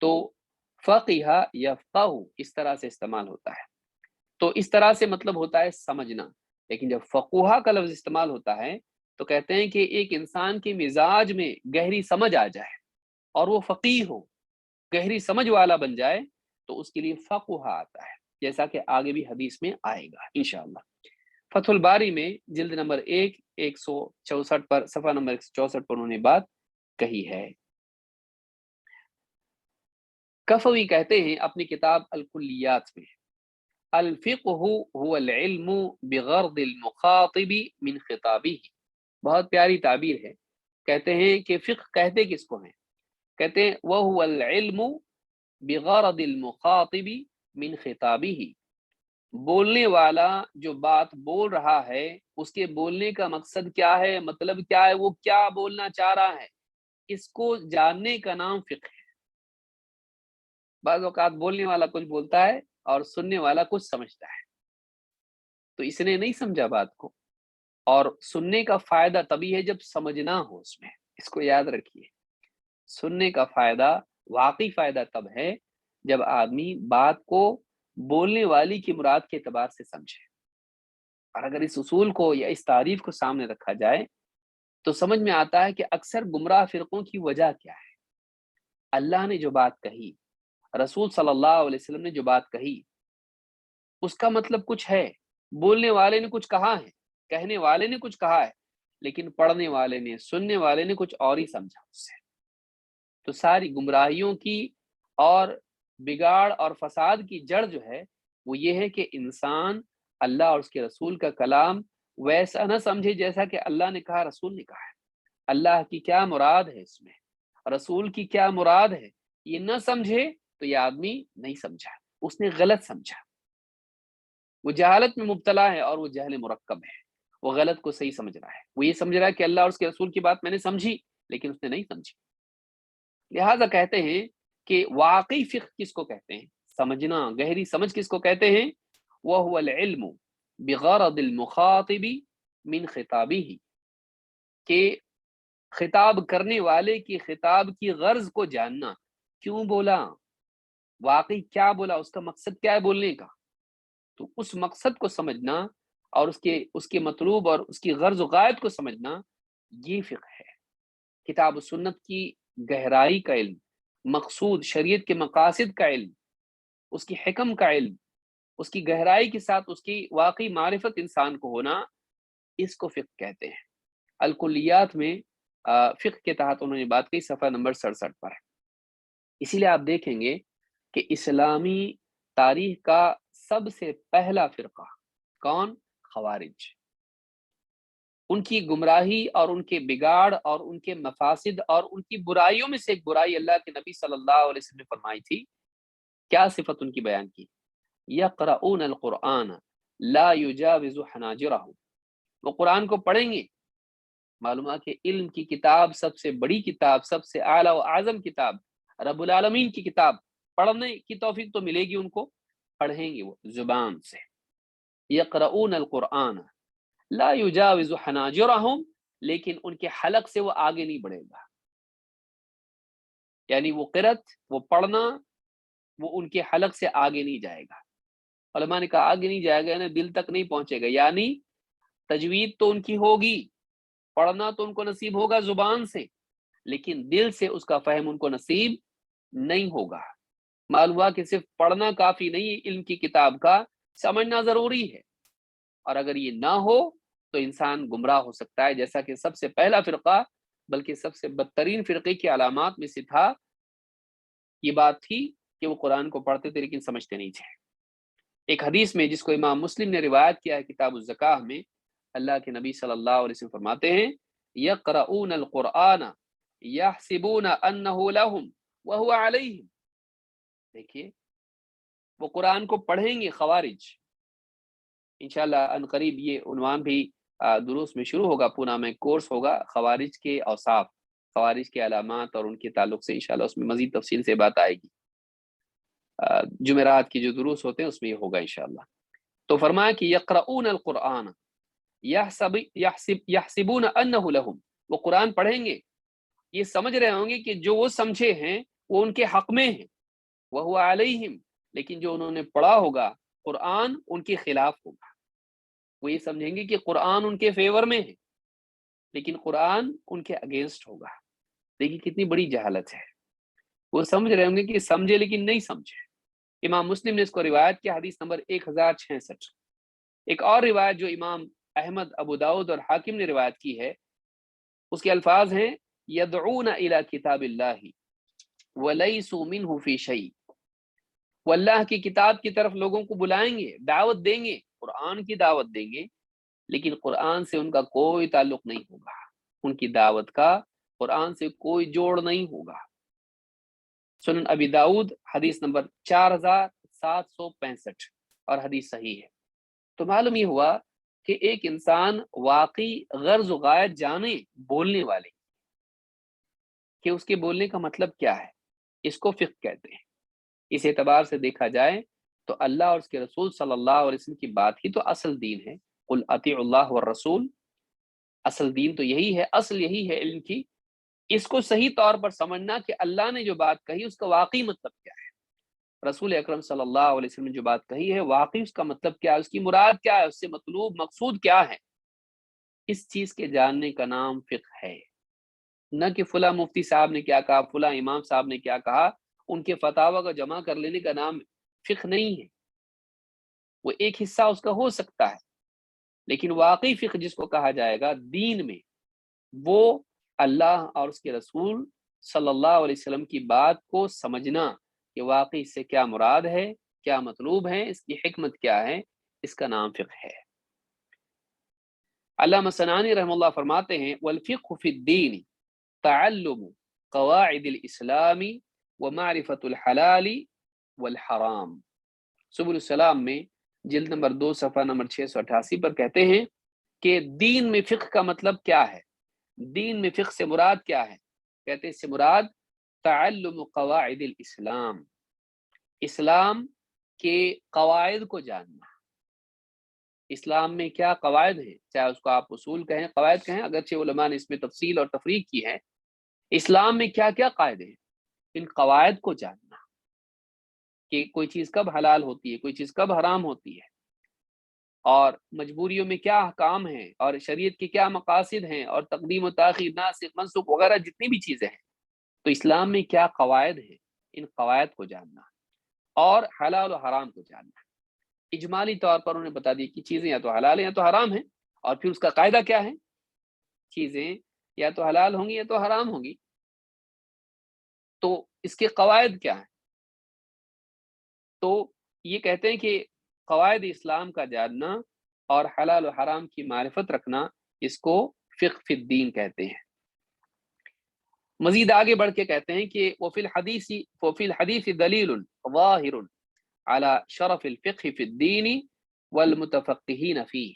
تو فقیہ یفقہ اس طرح سے استعمال ہوتا ہے، تو اس طرح سے مطلب ہوتا ہے سمجھنا۔ لیکن جب فقوہا کا لفظ استعمال ہوتا ہے تو کہتے ہیں کہ ایک انسان کے مزاج میں گہری سمجھ آ جائے اور وہ فقیہ ہو، گہری سمجھ والا بن جائے، تو اس کے لیے فقوہا آتا ہے، جیسا کہ آگے بھی حدیث میں آئے گا انشاءاللہ۔ فتح الباری میں جلد نمبر 164 پر، صفحہ نمبر 164 پر انہوں نے بات کہی ہے۔ کفوی کہتے ہیں اپنی کتاب الکلیات میں، الفقہ هو العلم بغرض المخاطب من خطابہ، بہت پیاری تعبیر ہے۔ کہتے ہیں کہ فقہ کہتے کس کو ہیں؟ کہتے ہیں وہو العلم بغرض المخاطب من خطابہ، بولنے والا جو بات بول رہا ہے اس کے بولنے کا مقصد کیا ہے، مطلب کیا ہے، وہ کیا بولنا چاہ رہا ہے، اس کو جاننے کا نام فقہ ہے۔ بعض اوقات بولنے والا کچھ بولتا ہے اور سننے والا کچھ سمجھتا ہے، تو اس نے نہیں سمجھا بات کو، اور سننے کا فائدہ تبھی ہے جب سمجھنا ہو اس میں، اس کو یاد رکھیے۔ سننے کا فائدہ، واقعی فائدہ تب ہے جب آدمی بات کو بولنے والی کی مراد کے اعتبار سے سمجھے۔ اور اگر اس اصول کو یا اس تعریف کو سامنے رکھا جائے تو سمجھ میں آتا ہے کہ اکثر گمراہ فرقوں کی وجہ کیا ہے۔ اللہ نے جو بات کہی، رسول صلی اللہ علیہ وسلم نے جو بات کہی، اس کا مطلب کچھ ہے، بولنے والے نے کچھ کہا ہے، کہنے والے نے کچھ کہا ہے، لیکن پڑھنے والے نے، سننے والے نے کچھ اور ہی سمجھا اس سے۔ تو ساری گمراہیوں کی اور بگاڑ اور فساد کی جڑ جو ہے وہ یہ ہے کہ انسان اللہ اور اس کے رسول کا کلام ویسا نہ سمجھے جیسا کہ اللہ نے کہا، رسول نے کہا ہے۔ اللہ کی کیا مراد ہے اس میں، رسول کی کیا مراد ہے، یہ نہ سمجھے تو یہ آدمی نہیں سمجھا، اس نے غلط سمجھا، وہ جہالت میں مبتلا ہے اور وہ جہل مرکب ہے، وہ غلط کو صحیح سمجھ رہا ہے، وہ یہ سمجھ رہا ہے کہ اللہ اور اس کے رسول کی بات میں نے سمجھی لیکن اس نے نہیں سمجھی۔ لہٰذا کہتے ہیں کہ واقعی فقہ کس کو کہتے ہیں، سمجھنا، گہری سمجھ کس کو کہتے ہیں، وَهُوَ الْعِلْمُ بِغَرَضِ الْمُخَاطِبِ مِنْ خِطَابِهِ، کہ خطاب کرنے والے کی خطاب کی غرض کو جاننا، کیوں بولا، واقعی کیا بولا، اس کا مقصد کیا ہے بولنے کا، تو اس مقصد کو سمجھنا اور اس کے مطلوب اور اس کی غرض و غایت کو سمجھنا، یہ فقہ ہے۔ کتاب و سنت کی گہرائی کا علم، مقصود شریعت کے مقاصد کا علم، اس کی حکم کا علم، اس کی گہرائی کے ساتھ اس کی واقعی معرفت انسان کو ہونا، اس کو فقہ کہتے ہیں۔ الکلیات میں فقہ کے تحت انہوں نے بات کی، صفحہ نمبر 67 پر ہے۔ اسی لیے آپ دیکھیں گے کہ اسلامی تاریخ کا سب سے پہلا فرقہ کون؟ خوارج۔ ان کی گمراہی اور ان کے بگاڑ اور ان کے مفاسد اور ان کی برائیوں میں سے ایک برائی اللہ کے نبی صلی اللہ علیہ وسلم نے فرمائی تھی، کیا صفت ان کی بیان کی؟ یقرؤون القرآن لا یجاوز حناجرہم، وہ قرآن کو پڑھیں گے، معلوم ہے کہ علم کی کتاب، سب سے بڑی کتاب، سب سے اعلیٰ و اعظم کتاب، رب العالمین کی کتاب، پڑھنے کی توفیق تو ملے گی ان کو، پڑھیں گے وہ زبان سے۔ یقرؤون القرآن لا یجاوز حناجرہم، لیکن ان کے حلق سے وہ آگے نہیں بڑھے گا، یعنی وہ قرأت، وہ پڑھنا، وہ ان کے حلق سے آگے نہیں جائے گا۔ علماء نے کہا آگے نہیں جائے گا یعنی دل تک نہیں پہنچے گا، یعنی تجوید تو ان کی ہوگی، پڑھنا تو ان کو نصیب ہوگا زبان سے، لیکن دل سے اس کا فہم ان کو نصیب نہیں ہوگا۔ معلوم ہوا کہ صرف پڑھنا کافی نہیں ہے، علم کی کتاب کا سمجھنا ضروری ہے، اور اگر یہ نہ ہو تو انسان گمراہ ہو سکتا ہے، جیسا کہ سب سے پہلا فرقہ بلکہ سب سے بدترین فرقے کی علامات میں سے تھا، یہ بات تھی کہ وہ قرآن کو پڑھتے تھے لیکن سمجھتے نہیں تھے۔ ایک حدیث میں جس کو امام مسلم نے روایت کیا ہے کتاب الزکاہ میں، اللہ کے نبی صلی اللہ علیہ وسلم فرماتے ہیں یقرؤون القرآن یحسبون انہ لہم وہو علیہم، دیکھیے وہ قرآن کو پڑھیں گے خوارج، انشاءاللہ ان قریب یہ عنوان بھی دروس میں شروع ہوگا، پونا میں کورس ہوگا خوارج کے اوصاف، خوارج کے علامات اور ان کے تعلق سے انشاءاللہ اس میں مزید تفصیل سے بات آئے گی، جمعرات کی جو دروس ہوتے ہیں اس میں یہ ہوگا انشاءاللہ۔ تو فرمایا کہ یقرؤون القرآن یحسبون انہ لہم، وہ قرآن پڑھیں گے، یہ سمجھ رہے ہوں گے کہ جو وہ سمجھے ہیں وہ ان کے حق میں ہیں، وہو علیہم، لیکن جو انہوں نے پڑھا ہوگا قرآن ان کے خلاف ہوگا، وہ یہ سمجھیں گے کہ قرآن ان کے فیور میں ہے لیکن قرآن ان کے اگینسٹ ہوگا۔ دیکھیے کتنی بڑی جہالت ہے، وہ سمجھ رہے ہوں گے کہ سمجھے لیکن نہیں سمجھے۔ امام مسلم نے اس کو روایت کیا، حدیث نمبر 1066۔ ایک اور روایت جو امام احمد، ابو داؤد اور حاکم نے روایت کی ہے، اس کے الفاظ ہیں یدعون الی کتاب اللہ ولیسوا منہ فی شیء، وہ اللہ کی کتاب کی طرف لوگوں کو بلائیں گے، دعوت دیں گے، قرآن کی دعوت دیں گے، لیکن قرآن سے ان کا کوئی تعلق نہیں ہوگا، ان کی دعوت کا قرآن سے کوئی جوڑ نہیں ہوگا۔ سنن ابی داؤد حدیث نمبر 4765 اور حدیث صحیح ہے۔ تو معلوم یہ ہوا کہ ایک انسان واقعی غرض و غایت جانے بولنے والے کہ اس کے بولنے کا مطلب کیا ہے، اس کو فقہ کہتے ہیں۔ اس اعتبار سے دیکھا جائے تو اللہ اور اس کے رسول صلی اللہ علیہ وسلم کی بات ہی تو اصل دین ہے، قل اطیعوا اللہ والرسول، اصل دین تو یہی ہے، اصل یہی ہے علم کی اس کو صحیح طور پر سمجھنا کہ اللہ نے جو بات کہی اس کا واقعی مطلب کیا ہے، رسول اکرم صلی اللہ علیہ وسلم نے جو بات کہی ہے واقعی اس کا مطلب کیا ہے، اس کی مراد کیا ہے، اس سے مطلوب مقصود کیا ہے، اس چیز کے جاننے کا نام فقہ ہے۔ نہ کہ فلاں مفتی صاحب نے کیا کہا، فلاں امام صاحب نے کیا کہا، ان کے فتاوی کو جمع کر لینے کا نام فقہ نہیں ہے۔ وہ ایک حصہ اس کا ہو سکتا ہے، لیکن واقعی فقہ جس کو کہا جائے گا دین میں، وہ اللہ اور اس کے رسول صلی اللہ علیہ وسلم کی بات کو سمجھنا کہ واقعی اس سے کیا مراد ہے، کیا مطلوب ہے، اس کی حکمت کیا ہے، اس کا نام فقہ ہے۔ علامہ سنانی رحمہ اللہ فرماتے ہیں والفقہ فی الدین تعلم قواعد الاسلام ومعرفت الحلال والحرام۔ سبل السلام میں جلد نمبر 2 صفحہ نمبر 688 پر کہتے ہیں کہ دین میں فقہ کا مطلب کیا ہے، دین میں فقہ سے مراد کیا ہے، کہتے ہیں اس سے مراد تعلم قواعد الاسلام، اسلام کے قواعد کو جاننا۔ اسلام میں کیا قواعد ہیں، چاہے اس کو آپ اصول کہیں، قواعد کہیں، اگرچہ علماء نے اس میں تفصیل اور تفریق کی ہے، اسلام میں کیا کیا قاعدے ہیں، ان قواعد کو جاننا کہ کوئی چیز کب حلال ہوتی ہے، کوئی چیز کب حرام ہوتی ہے، اور مجبوریوں میں کیا احکام ہیں، اور شریعت کے کیا مقاصد ہیں، اور تقدیم و تاخیر، ناسخ منسوخ وغیرہ جتنی بھی چیزیں ہیں، تو اسلام میں کیا قواعد ہیں، ان قواعد کو جاننا، اور حلال و حرام کو جاننا۔ اجمالی طور پر انہوں نے بتا دی کہ چیزیں یا تو حلال ہیں یا تو حرام ہیں، اور پھر اس کا قاعدہ کیا ہے، چیزیں یا تو حلال ہوں گی یا تو حرام ہوں گی، تو اس کے قواعد کیا ہیں؟ تو یہ کہتے ہیں کہ قواعد اسلام کا جاننا اور حلال و حرام کی معرفت رکھنا، اس کو فقہ فی الدین کہتے ہیں۔ مزید آگے بڑھ کے کہتے ہیں کہ وفی الحدیث دلیل ظاہر علی شرف الفقہ فی الدین والمتفقہین فیہ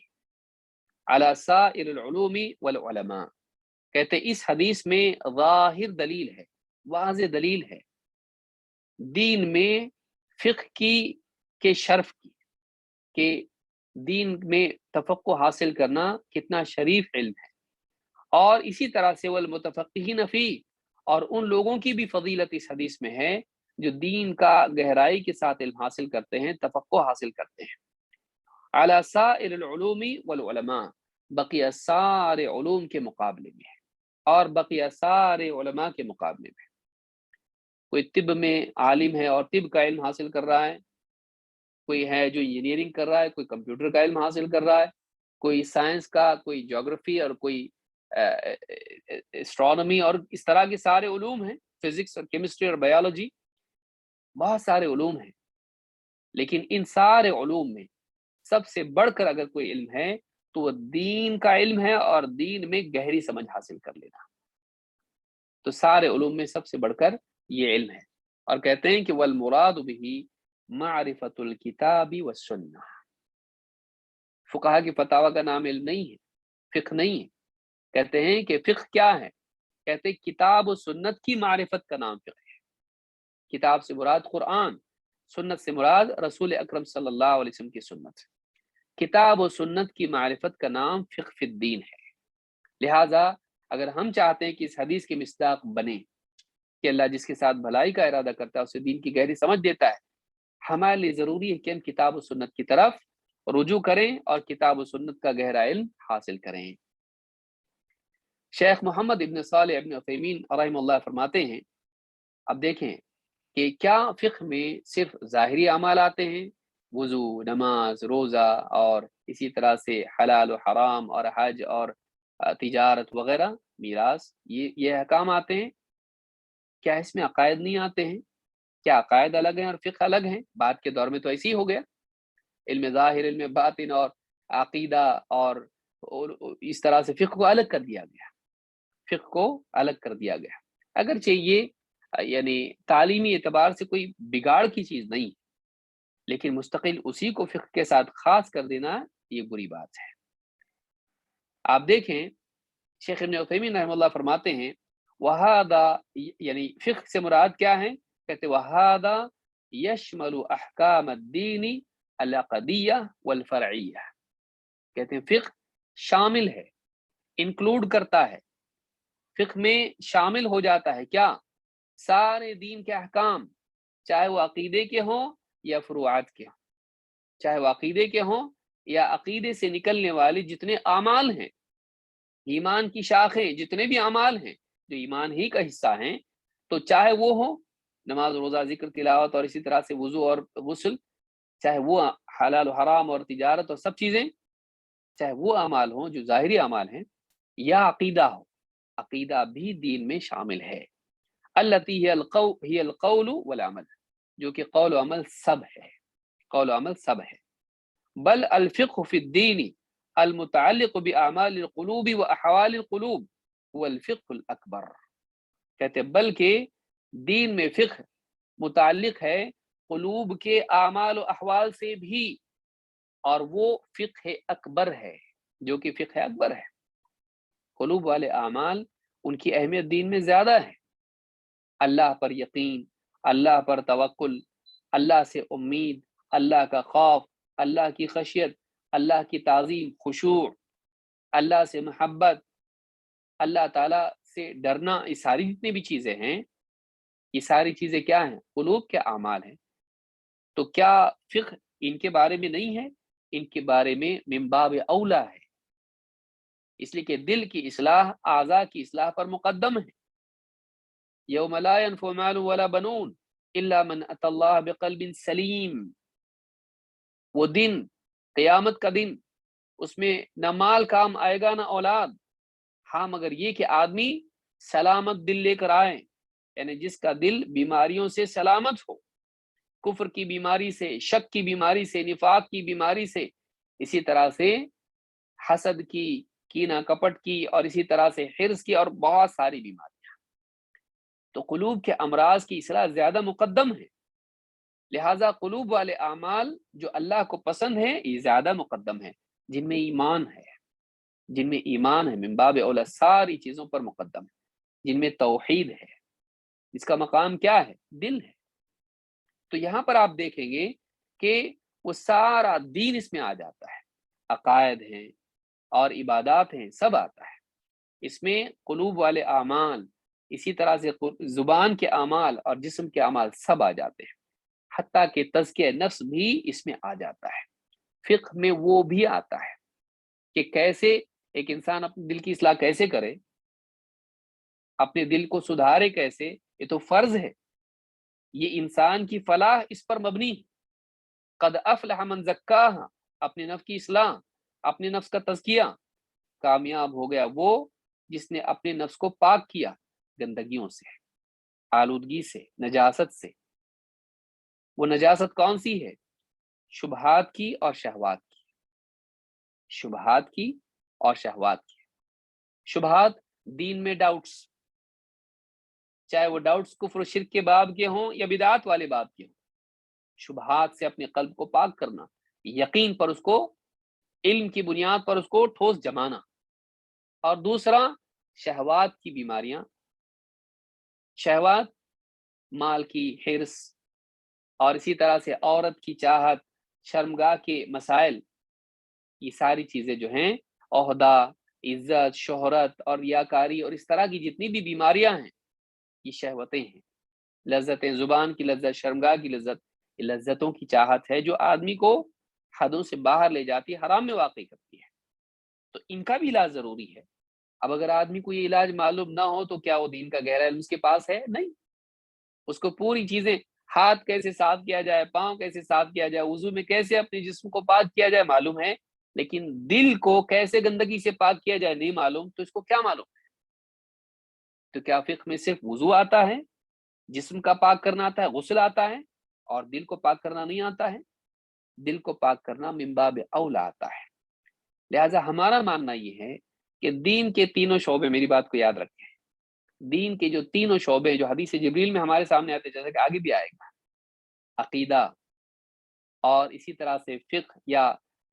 علی سائر العلوم والعلماء، کہتے ہیں اس حدیث میں ظاہر دلیل ہے، واضح دلیل ہے دین میں فقہ کے شرف کی، کہ دین میں تفقہ حاصل کرنا کتنا شریف علم ہے، اور اسی طرح سے والمتفقہین فی، اور ان لوگوں کی بھی فضیلت اس حدیث میں ہے جو دین کا گہرائی کے ساتھ علم حاصل کرتے ہیں، تفقہ حاصل کرتے ہیں، علی سائر العلوم والعلماء، بقیہ سارے علوم کے مقابلے میں، اور بقیہ سارے علماء کے مقابلے میں۔ کوئی طب میں عالم ہے اور طب کا علم حاصل کر رہا ہے، کوئی ہے جو انجینئرنگ کر رہا ہے، کوئی کمپیوٹر کا علم حاصل کر رہا ہے، کوئی سائنس کا، کوئی جیوگرافی، اور کوئی اسٹرانومی، اور اس طرح کے سارے علوم ہیں، فزکس اور کیمسٹری اور بایولوجی، بہت سارے علوم ہیں، لیکن ان سارے علوم میں سب سے بڑھ کر اگر کوئی علم ہے تو وہ دین کا علم ہے، اور دین میں گہری سمجھ حاصل کر لینا، تو سارے علوم میں سب سے بڑھ کر یہ علم ہے۔ اور کہتے ہیں کہ والمراد به معرفت الکتاب والسنہ، فقہا کی فتاوی کا نام علم نہیں ہے، فقہ نہیں ہے، کہتے ہیں کہ فقہ کیا ہے، کہتے ہیں کتاب و سنت کی معرفت کا نام فقہ ہے۔ کتاب سے مراد قرآن، سنت سے مراد رسول اکرم صلی اللہ علیہ وسلم کی سنت، کتاب و سنت کی معرفت کا نام فقہ فی الدین ہے۔ لہٰذا اگر ہم چاہتے ہیں کہ اس حدیث کی مصداق بنے کہ اللہ جس کے ساتھ بھلائی کا ارادہ کرتا ہے اسے دین کی گہری سمجھ دیتا ہے، ہمارے لیے ضروری ہے کہ ہم کتاب و سنت کی طرف رجوع کریں اور کتاب و سنت کا گہرا علم حاصل کریں۔ شیخ محمد ابن صالح ابن عثیمین رحمہ اللہ فرماتے ہیں، اب دیکھیں کہ کیا فقہ میں صرف ظاہری اعمال آتے ہیں، وضو، نماز، روزہ، اور اسی طرح سے حلال و حرام اور حج اور تجارت وغیرہ، میراث، یہ احکام آتے ہیں؟ کیا اس میں عقائد نہیں آتے ہیں؟ کیا عقائد الگ ہیں اور فقہ الگ ہیں؟ بعد کے دور میں تو ایسے ہی ہو گیا، علم ظاہر، علم باطن اور عقیدہ، اور اس طرح سے فقہ کو الگ کر دیا گیا، فقہ کو الگ کر دیا گیا، اگرچہ یہ یعنی تعلیمی اعتبار سے کوئی بگاڑ کی چیز نہیں، لیکن مستقل اسی کو فقہ کے ساتھ خاص کر دینا یہ بری بات ہے۔ آپ دیکھیں شیخ ابن عثیمین رحمہ اللہ فرماتے ہیں وہذا، یعنی فقہ سے مراد کیا ہے، کہتے وہذا یشمل احکام الدین العقدیہ والفرعیہ، کہتے ہیں فقہ شامل ہے، انکلوڈ کرتا ہے فقہ میں شامل ہو جاتا ہے کیا؟ سارے دین کے احکام، چاہے وہ عقیدے کے ہوں یا فروعات کے ہوں، چاہے وہ عقیدے کے ہوں یا عقیدے سے نکلنے والی جتنے اعمال ہیں، ایمان کی شاخیں جتنے بھی اعمال ہیں جو ایمان ہی کا حصہ ہیں، تو چاہے وہ ہو نماز روزہ ذکر تلاوت اور اسی طرح سے وضو اور غسل، چاہے وہ حلال و حرام اور تجارت اور سب چیزیں، چاہے وہ اعمال ہوں جو ظاہری اعمال ہیں یا عقیدہ ہو، عقیدہ بھی دین میں شامل ہے۔ التی ہی القول والعمل، جو کہ قول و عمل سب ہے، قول و عمل سب ہے۔ بل الفقہ فی الدین المتعلق باعمال القلوب واحوال القلوب هو الفقہ الاکبر، کہتے بلکہ دین میں فقہ متعلق ہے قلوب کے اعمال و احوال سے بھی، اور وہ فقہ اکبر ہے، جو کہ فقہ اکبر ہے۔ قلوب والے اعمال ان کی اہمیت دین میں زیادہ ہے، اللہ پر یقین، اللہ پر توکل، اللہ سے امید، اللہ کا خوف، اللہ کی خشیت، اللہ کی تعظیم، خشوع، اللہ سے محبت، اللہ تعالیٰ سے ڈرنا، یہ ساری جتنی بھی چیزیں ہیں، یہ ساری چیزیں کیا ہیں؟ قلوب کے اعمال ہیں۔ تو کیا فقہ ان کے بارے میں نہیں ہے؟ ان کے بارے میں من باب اولا ہے، اس لیے کہ دل کی اصلاح اعضاء کی اصلاح پر مقدم ہے۔ یوم لا ينفع مال ولا بنون الا من اتى اللہ بقلب سلیم، وہ دن قیامت کا دن، اس میں نہ مال کام آئے گا نہ اولاد، ہاں مگر یہ کہ آدمی سلامت دل لے کر آئے، یعنی جس کا دل بیماریوں سے سلامت ہو، کفر کی بیماری سے، شک کی بیماری سے، نفاق کی بیماری سے، اسی طرح سے حسد کی، کینہ کپٹ کی، اور اسی طرح سے حرص کی، اور بہت ساری بیماریاں۔ تو قلوب کے امراض کی اصلاح زیادہ مقدم ہے، لہٰذا قلوب والے اعمال جو اللہ کو پسند ہیں یہ زیادہ مقدم ہے، جن میں ایمان ہے، جن میں ایمان ہے من باب اولا ساری چیزوں پر مقدم ہے، جن میں توحید ہے، اس کا مقام کیا ہے؟ دل ہے۔ تو یہاں پر آپ دیکھیں گے کہ وہ سارا دین اس میں آ جاتا ہے، عقائد ہیں اور عبادات ہیں، سب آتا ہے اس میں، قلوب والے اعمال، اسی طرح سے زبان کے اعمال اور جسم کے اعمال سب آ جاتے ہیں، حتیٰ کہ تزکیہ نفس بھی اس میں آ جاتا ہے، فقہ میں وہ بھی آتا ہے کہ کیسے ایک انسان اپنے دل کی اصلاح کیسے کرے، اپنے دل کو سدھارے کیسے، یہ تو فرض ہے، یہ انسان کی فلاح اس پر مبنی ہے۔ قد افلح من زکاہا، اپنے نفس کی اصلاح، اپنے نفس کا تزکیہ، کامیاب ہو گیا وہ جس نے اپنے نفس کو پاک کیا گندگیوں سے، آلودگی سے، نجاست سے۔ وہ نجاست کون سی ہے؟ شبہات کی اور شہوات کی، شبہات کی اور شہوات کی۔ شبہات دین میں ڈاؤٹس، چاہے وہ ڈاؤٹس کفر و شرک کے باب کے ہوں یا بدعات والے باب کے ہوں، شبہات سے اپنے قلب کو پاک کرنا، یقین پر اس کو، علم کی بنیاد پر اس کو ٹھوس جمانا۔ اور دوسرا شہوات کی بیماریاں، شہوات مال کی حرص، اور اسی طرح سے عورت کی چاہت، شرمگاہ کے مسائل، یہ ساری چیزیں جو ہیں، عہدہ، عزت، شہرت اور ریاکاری اور اس طرح کی جتنی بھی بیماریاں ہیں، یہ شہوتیں ہیں، لذتیں، زبان کی لذت، شرمگاہ کی لذت، یہ لذتوں کی چاہت ہے جو آدمی کو حدوں سے باہر لے جاتی ہے، حرام میں واقع کرتی ہے۔ تو ان کا بھی علاج ضروری ہے۔ اب اگر آدمی کو یہ علاج معلوم نہ ہو تو کیا وہ دین کا گہرا علم اس کے پاس ہے؟ نہیں، اس کو پوری چیزیں، ہاتھ کیسے صاف کیا جائے، پاؤں کیسے صاف کیا جائے، وضو میں کیسے اپنے جسم کو پاک کیا جائے معلوم ہے، لیکن دل کو کیسے گندگی سے پاک کیا جائے نہیں معلوم، تو اس کو کیا معلوم؟ تو کیا فقہ میں صرف وضو آتا ہے، جسم کا پاک کرنا آتا ہے، غسل آتا ہے، اور دل کو پاک کرنا نہیں آتا ہے؟ دل کو پاک کرنا من باب اولا آتا ہے۔ لہٰذا ہمارا ماننا یہ ہے کہ دین کے تینوں شعبے، میری بات کو یاد رکھیں، دین کے جو تینوں شعبے جو حدیث جبریل میں ہمارے سامنے آتے، جیسا کہ آگے بھی آئے گا، عقیدہ، اور اسی طرح سے فقہ یا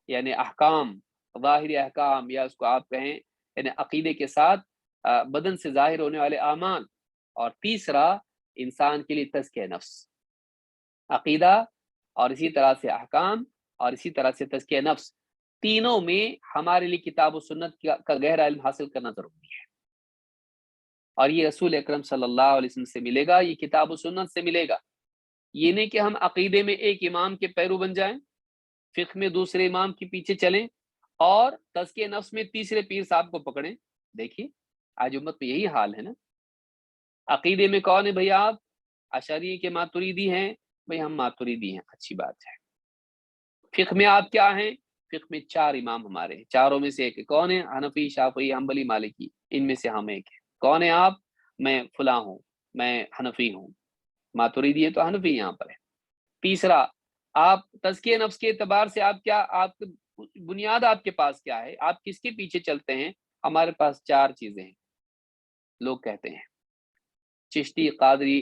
یعنی احکام، ظاہری احکام، یا اس کو آپ کہیں یعنی عقیدے کے ساتھ بدن سے ظاہر ہونے والے اعمال، اور تیسرا انسان کے لیے تزکیہ نفس، عقیدہ اور اسی طرح سے احکام اور اسی طرح سے تزکیہ نفس، تینوں میں ہمارے لیے کتاب و سنت کا گہرا علم حاصل کرنا ضروری ہے۔ اور یہ رسول اکرم صلی اللہ علیہ وسلم سے ملے گا، یہ کتاب و سنت سے ملے گا۔ یہ نہیں کہ ہم عقیدے میں ایک امام کے پیرو بن جائیں، فقہ میں دوسرے امام کے پیچھے چلیں، اور تزکیہ نفس میں تیسرے پیر صاحب کو پکڑیں۔ دیکھیے آج امت میں یہی حال ہے نا۔ عقیدے میں کون ہے بھئی آپ؟ اشعری کے ماتریدی ہیں، بھئی ہم ماتریدی ہیں، اچھی بات ہے۔ فقہ میں آپ کیا ہیں؟ فقہ میں 4 امام ہمارے ہیں، چاروں میں سے ایک ہے۔ کون ہے؟ حنفی، شافعی، حنبلی، مالکی، ان میں سے ہم ایک ہیں۔ کون ہے آپ؟ میں فلاں ہوں، میں حنفی ہوں۔ ماتریدی ہے تو حنفی یہاں پر ہے۔ تیسرا، آپ تزکیہ نفس کے اعتبار سے آپ کیا، آپ بنیاد آپ کے پاس کیا ہے؟ آپ کس کے پیچھے چلتے ہیں؟ ہمارے پاس 4 چیزیں ہیں، لوگ کہتے ہیں چشتی، قادری،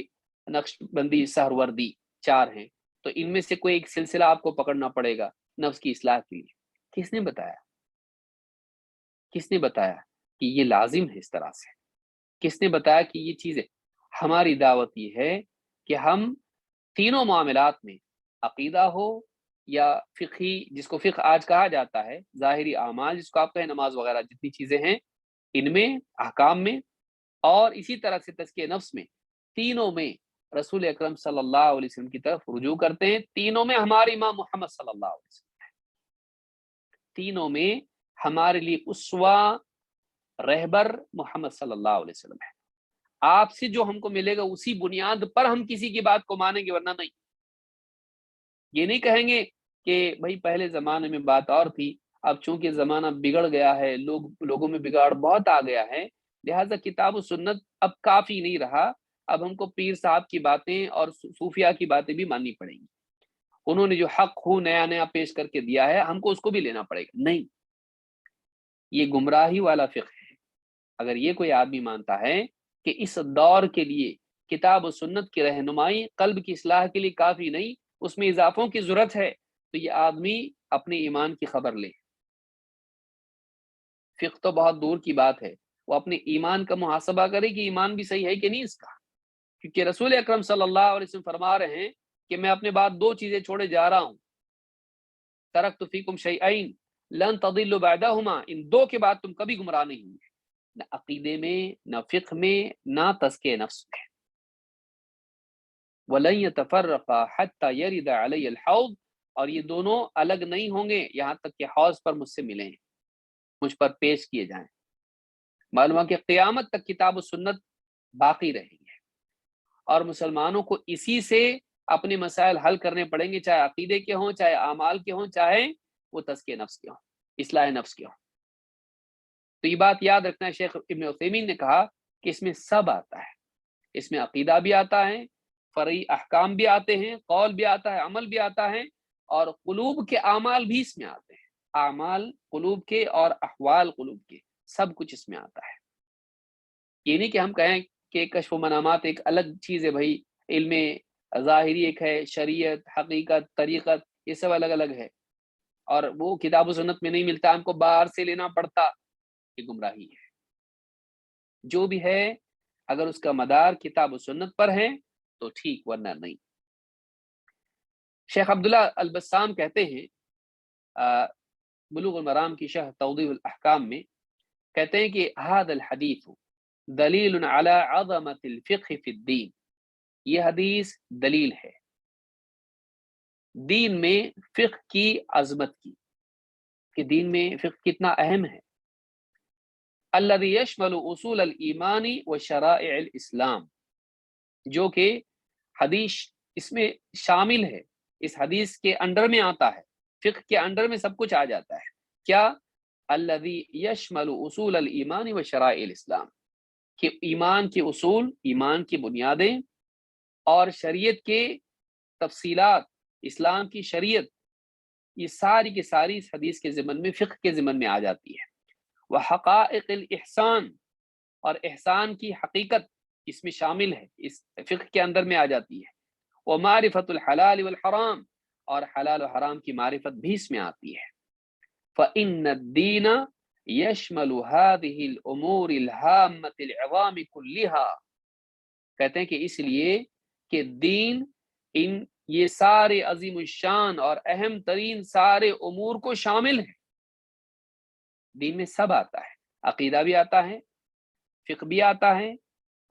نقش بندی، سہروردی، 4 ہیں، تو ان میں سے کوئی ایک سلسلہ آپ کو پکڑنا پڑے گا نفس کی اصلاح کے لیے۔ کس نے بتایا؟ کس نے بتایا کہ یہ لازم ہے اس طرح سے؟ کس نے بتایا کہ یہ چیز ہے؟ ہماری دعوت یہ ہے کہ ہم تینوں معاملات میں، عقیدہ ہو یا فقہی جس کو فقہ آج کہا جاتا ہے، ظاہری اعمال جس کو آپ کہیں نماز وغیرہ جتنی چیزیں ہیں، ان میں، احکام میں، اور اسی طرح سے تزکیہ نفس میں، تینوں میں رسول اکرم صلی اللہ علیہ وسلم کی طرف رجوع کرتے ہیں۔ تینوں میں ہمارے امام محمد صلی اللہ علیہ وسلم ہے، تینوں میں ہمارے لیے اسوہ رہبر محمد صلی اللہ علیہ وسلم ہے۔ آپ سے جو ہم کو ملے گا اسی بنیاد پر ہم کسی کی بات کو مانیں گے، ورنہ نہیں۔ یہ نہیں کہیں گے کہ بھئی پہلے زمانے میں بات اور تھی، اب چونکہ زمانہ بگڑ گیا ہے، لوگوں میں بگاڑ بہت آ گیا ہے، لہٰذا کتاب و سنت اب کافی نہیں رہا، اب ہم کو پیر صاحب کی باتیں اور صوفیاء کی باتیں بھی ماننی پڑیں گی۔ انہوں نے جو حق ہو نیا نیا پیش کر کے دیا ہے، ہم کو اس کو بھی لینا پڑے گا۔ نہیں، یہ گمراہی والا فقہ ہے۔ اگر یہ کوئی آدمی مانتا ہے کہ اس دور کے لیے کتاب و سنت کی رہنمائی قلب کی اصلاح کے لیے کافی نہیں، اس میں اضافوں کی ضرورت ہے، تو یہ آدمی اپنے ایمان کی خبر لے۔ فقہ تو بہت دور کی بات ہے، وہ اپنے ایمان کا محاسبہ کرے کہ ایمان بھی صحیح ہے کہ نہیں اس کا، کیونکہ رسول اکرم صلی اللہ علیہ وسلم فرما رہے ہیں کہ میں اپنے بعد 2 چیزیں چھوڑے جا رہا ہوں، ترکت فیکم شیئین لن تضلوا بعدہما، ان 2 کے بعد تم کبھی گمراہ نہیں ہوں گے، نہ عقیدے میں، نہ فقہ میں، نہ تزکیہ نفس میں۔ وَلَن يَتَفَرَّقَا حَتَّى يَرِدَ عَلَيَّ الْحَوْض، اور یہ دونوں الگ نہیں ہوں گے یہاں تک کہ حوض پر مجھ سے ملیں، مجھ پر پیش کیے جائیں۔ معلوم ہے کہ قیامت تک کتاب و سنت باقی رہیں گے، اور مسلمانوں کو اسی سے اپنے مسائل حل کرنے پڑیں گے، چاہے عقیدے کے ہوں، چاہے اعمال کے ہوں، چاہے وہ تزکیہ نفس کے ہوں، اصلاح نفس کے ہوں۔ تو یہ بات یاد رکھنا ہے، شیخ ابن عثیمین نے کہا کہ اس میں سب آتا ہے، اس میں عقیدہ بھی آتا ہے، فرعی احکام بھی آتے ہیں، قول بھی آتا ہے، عمل بھی آتا ہے، اور قلوب کے اعمال بھی اس میں آتے ہیں، اعمال قلوب کے اور احوال قلوب کے، سب کچھ اس میں آتا ہے۔ یہ نہیں کہ ہم کہیں کہ کشف و منامات ایک الگ چیز ہے، بھائی علم ظاہری ایک ہے، شریعت، حقیقت، طریقت، یہ سب الگ الگ ہے، اور وہ کتاب و سنت میں نہیں ملتا، ہم کو باہر سے لینا پڑتا، یہ گمراہی ہے۔ جو بھی ہے اگر اس کا مدار کتاب و سنت پر ہے تو ٹھیک، ورنہ نہیں۔ شیخ عبداللہ البسام کہتے ہیں بلوغ المرام کی شرح توضیح الاحکام میں، کہتے ہیں کہ هذا الحدیث دلیل علی عظمت الفقہ فی الدین، یہ حدیث دلیل ہے دین میں فقہ کی عظمت کی، کہ دین میں فقہ کتنا اہم ہے۔ الذی یشمل اصول الایمان و شرائع الاسلام، جو کہ حدیث اس میں شامل ہے، اس حدیث کے انڈر میں آتا ہے، فقہ کے انڈر میں سب کچھ آ جاتا ہے۔ کیا؟ الذی یشمل اصول الایمان و شرائع الاسلام، کہ ایمان کے اصول، ایمان کی بنیادیں اور شریعت کے تفصیلات، اسلام کی شریعت، یہ ساری کی ساری اس حدیث کے ضمن میں، فقہ کے ضمن میں آ جاتی ہے۔ وحقائق الاحسان، اور احسان کی حقیقت اس میں شامل ہے، اس فقہ کے اندر میں آ جاتی ہے۔ ومعرفت الحلال والحرام، اور حلال و حرام کی معرفت بھی اس میں آتی ہے۔ فإن الدین یشمل هذه الامور الہامۃ العظام كلها، کہتے ہیں کہ اس لیے کہ دین ان یہ سارے عظیم الشان اور اہم ترین سارے امور کو شامل ہے۔ دین میں سب آتا ہے، عقیدہ بھی آتا ہے، فقہ بھی آتا ہے،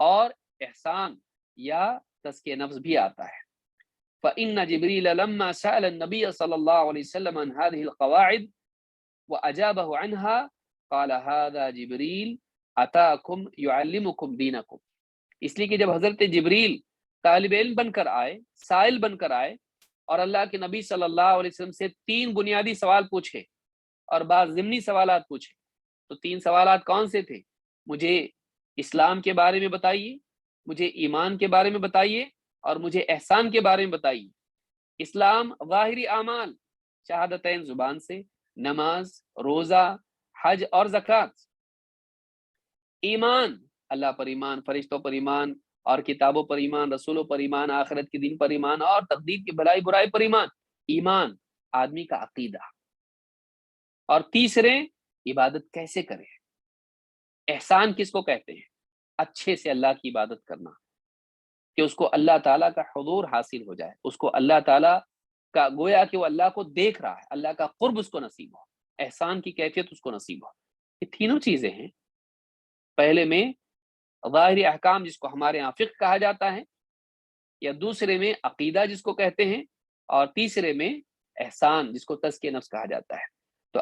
اور احسان یا تزکیہ نفس بھی آتا ہے۔ فإن جبریل لما سأل النبی صلی اللہ علیہ وسلم عن هذه القواعد وأجابه عنها قال هذا جبریل اتاکم یعلمکم دینکم۔ اس لیے کہ جب حضرت جبریل طالب علم بن کر آئے، سائل بن کر آئے، اور اللہ کے نبی صلی اللہ علیہ وسلم سے 3 بنیادی سوال پوچھے اور بعض ضمنی سوالات پوچھے، تو 3 سوالات کون سے تھے؟ مجھے اسلام کے بارے میں بتائیے، مجھے ایمان کے بارے میں بتائیے، اور مجھے احسان کے بارے میں بتائیے۔ اسلام ظاہری اعمال، شہادتین زبان سے، نماز، روزہ، حج اور زکوٰۃ۔ ایمان، اللہ پر ایمان، فرشتوں پر ایمان اور کتابوں پر ایمان، رسولوں پر ایمان، آخرت کے دن پر ایمان اور تقدیر کی بھلائی برائی پر ایمان۔ ایمان آدمی کا عقیدہ۔ اور تیسرے، عبادت کیسے کرے۔ احسان کس کو کہتے ہیں؟ اچھے سے اللہ کی عبادت کرنا، کہ اس کو اللہ تعالیٰ کا حضور حاصل ہو جائے، اس کو اللہ تعالیٰ کا، گویا کہ وہ اللہ کو دیکھ رہا ہے، اللہ کا قرب اس کو نصیب ہو، احسان کی کیفیت اس کو نصیب ہو۔ یہ تینوں چیزیں ہیں۔ پہلے میں ظاہری احکام جس کو ہمارے یہاں فقہ کہا جاتا ہے، یا دوسرے میں عقیدہ جس کو کہتے ہیں، اور تیسرے میں احسان جس کو تزکیہ نفس کہا جاتا ہے۔ تو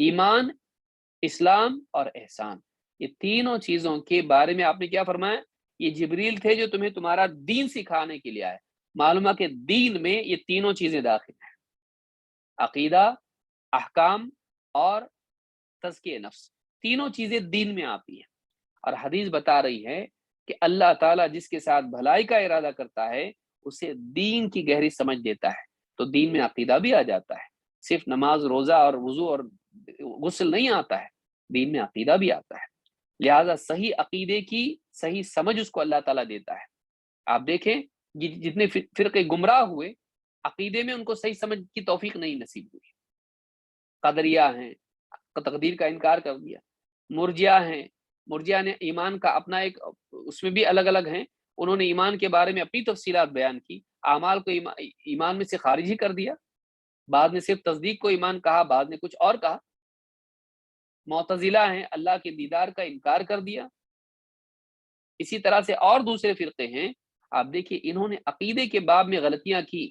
ایمان، اسلام اور احسان، یہ تینوں چیزوں کے بارے میں آپ نے کیا فرمایا؟ یہ جبریل تھے جو تمہیں تمہارا دین سکھانے کے لیے آئے۔ معلوم ہے کہ دین میں یہ تینوں چیزیں داخل ہیں، عقیدہ، احکام اور تزکیہ نفس، تینوں چیزیں دین میں آتی ہیں۔ اور حدیث بتا رہی ہے کہ اللہ تعالیٰ جس کے ساتھ بھلائی کا ارادہ کرتا ہے اسے دین کی گہری سمجھ دیتا ہے۔ تو دین میں عقیدہ بھی آ جاتا ہے، صرف نماز، روزہ اور وضو اور غسل نہیں آتا ہے، دین میں عقیدہ بھی آتا ہے۔ لہٰذا صحیح عقیدے کی صحیح سمجھ اس کو اللہ تعالیٰ دیتا ہے۔ آپ دیکھیں جتنے فرقے گمراہ ہوئے، عقیدے میں ان کو صحیح سمجھ کی توفیق نہیں نصیب ہوئی۔ قدریہ ہیں، تقدیر کا انکار کر دیا، مرجیہ ہیں، مرجیہ نے ایمان کا اپنا ایک، اس میں بھی الگ الگ ہیں، انہوں نے ایمان کے بارے میں اپنی تفصیلات بیان کی، اعمال کو ایمان میں سے خارج ہی کر دیا، بعد نے صرف تصدیق کو ایمان کہا، بعد نے کچھ اور کہا۔ معتزلہ ہیں، اللہ کے دیدار کا انکار کر دیا۔ اسی طرح سے اور دوسرے فرقے ہیں، آپ دیکھیے انہوں نے عقیدے کے باب میں غلطیاں کی۔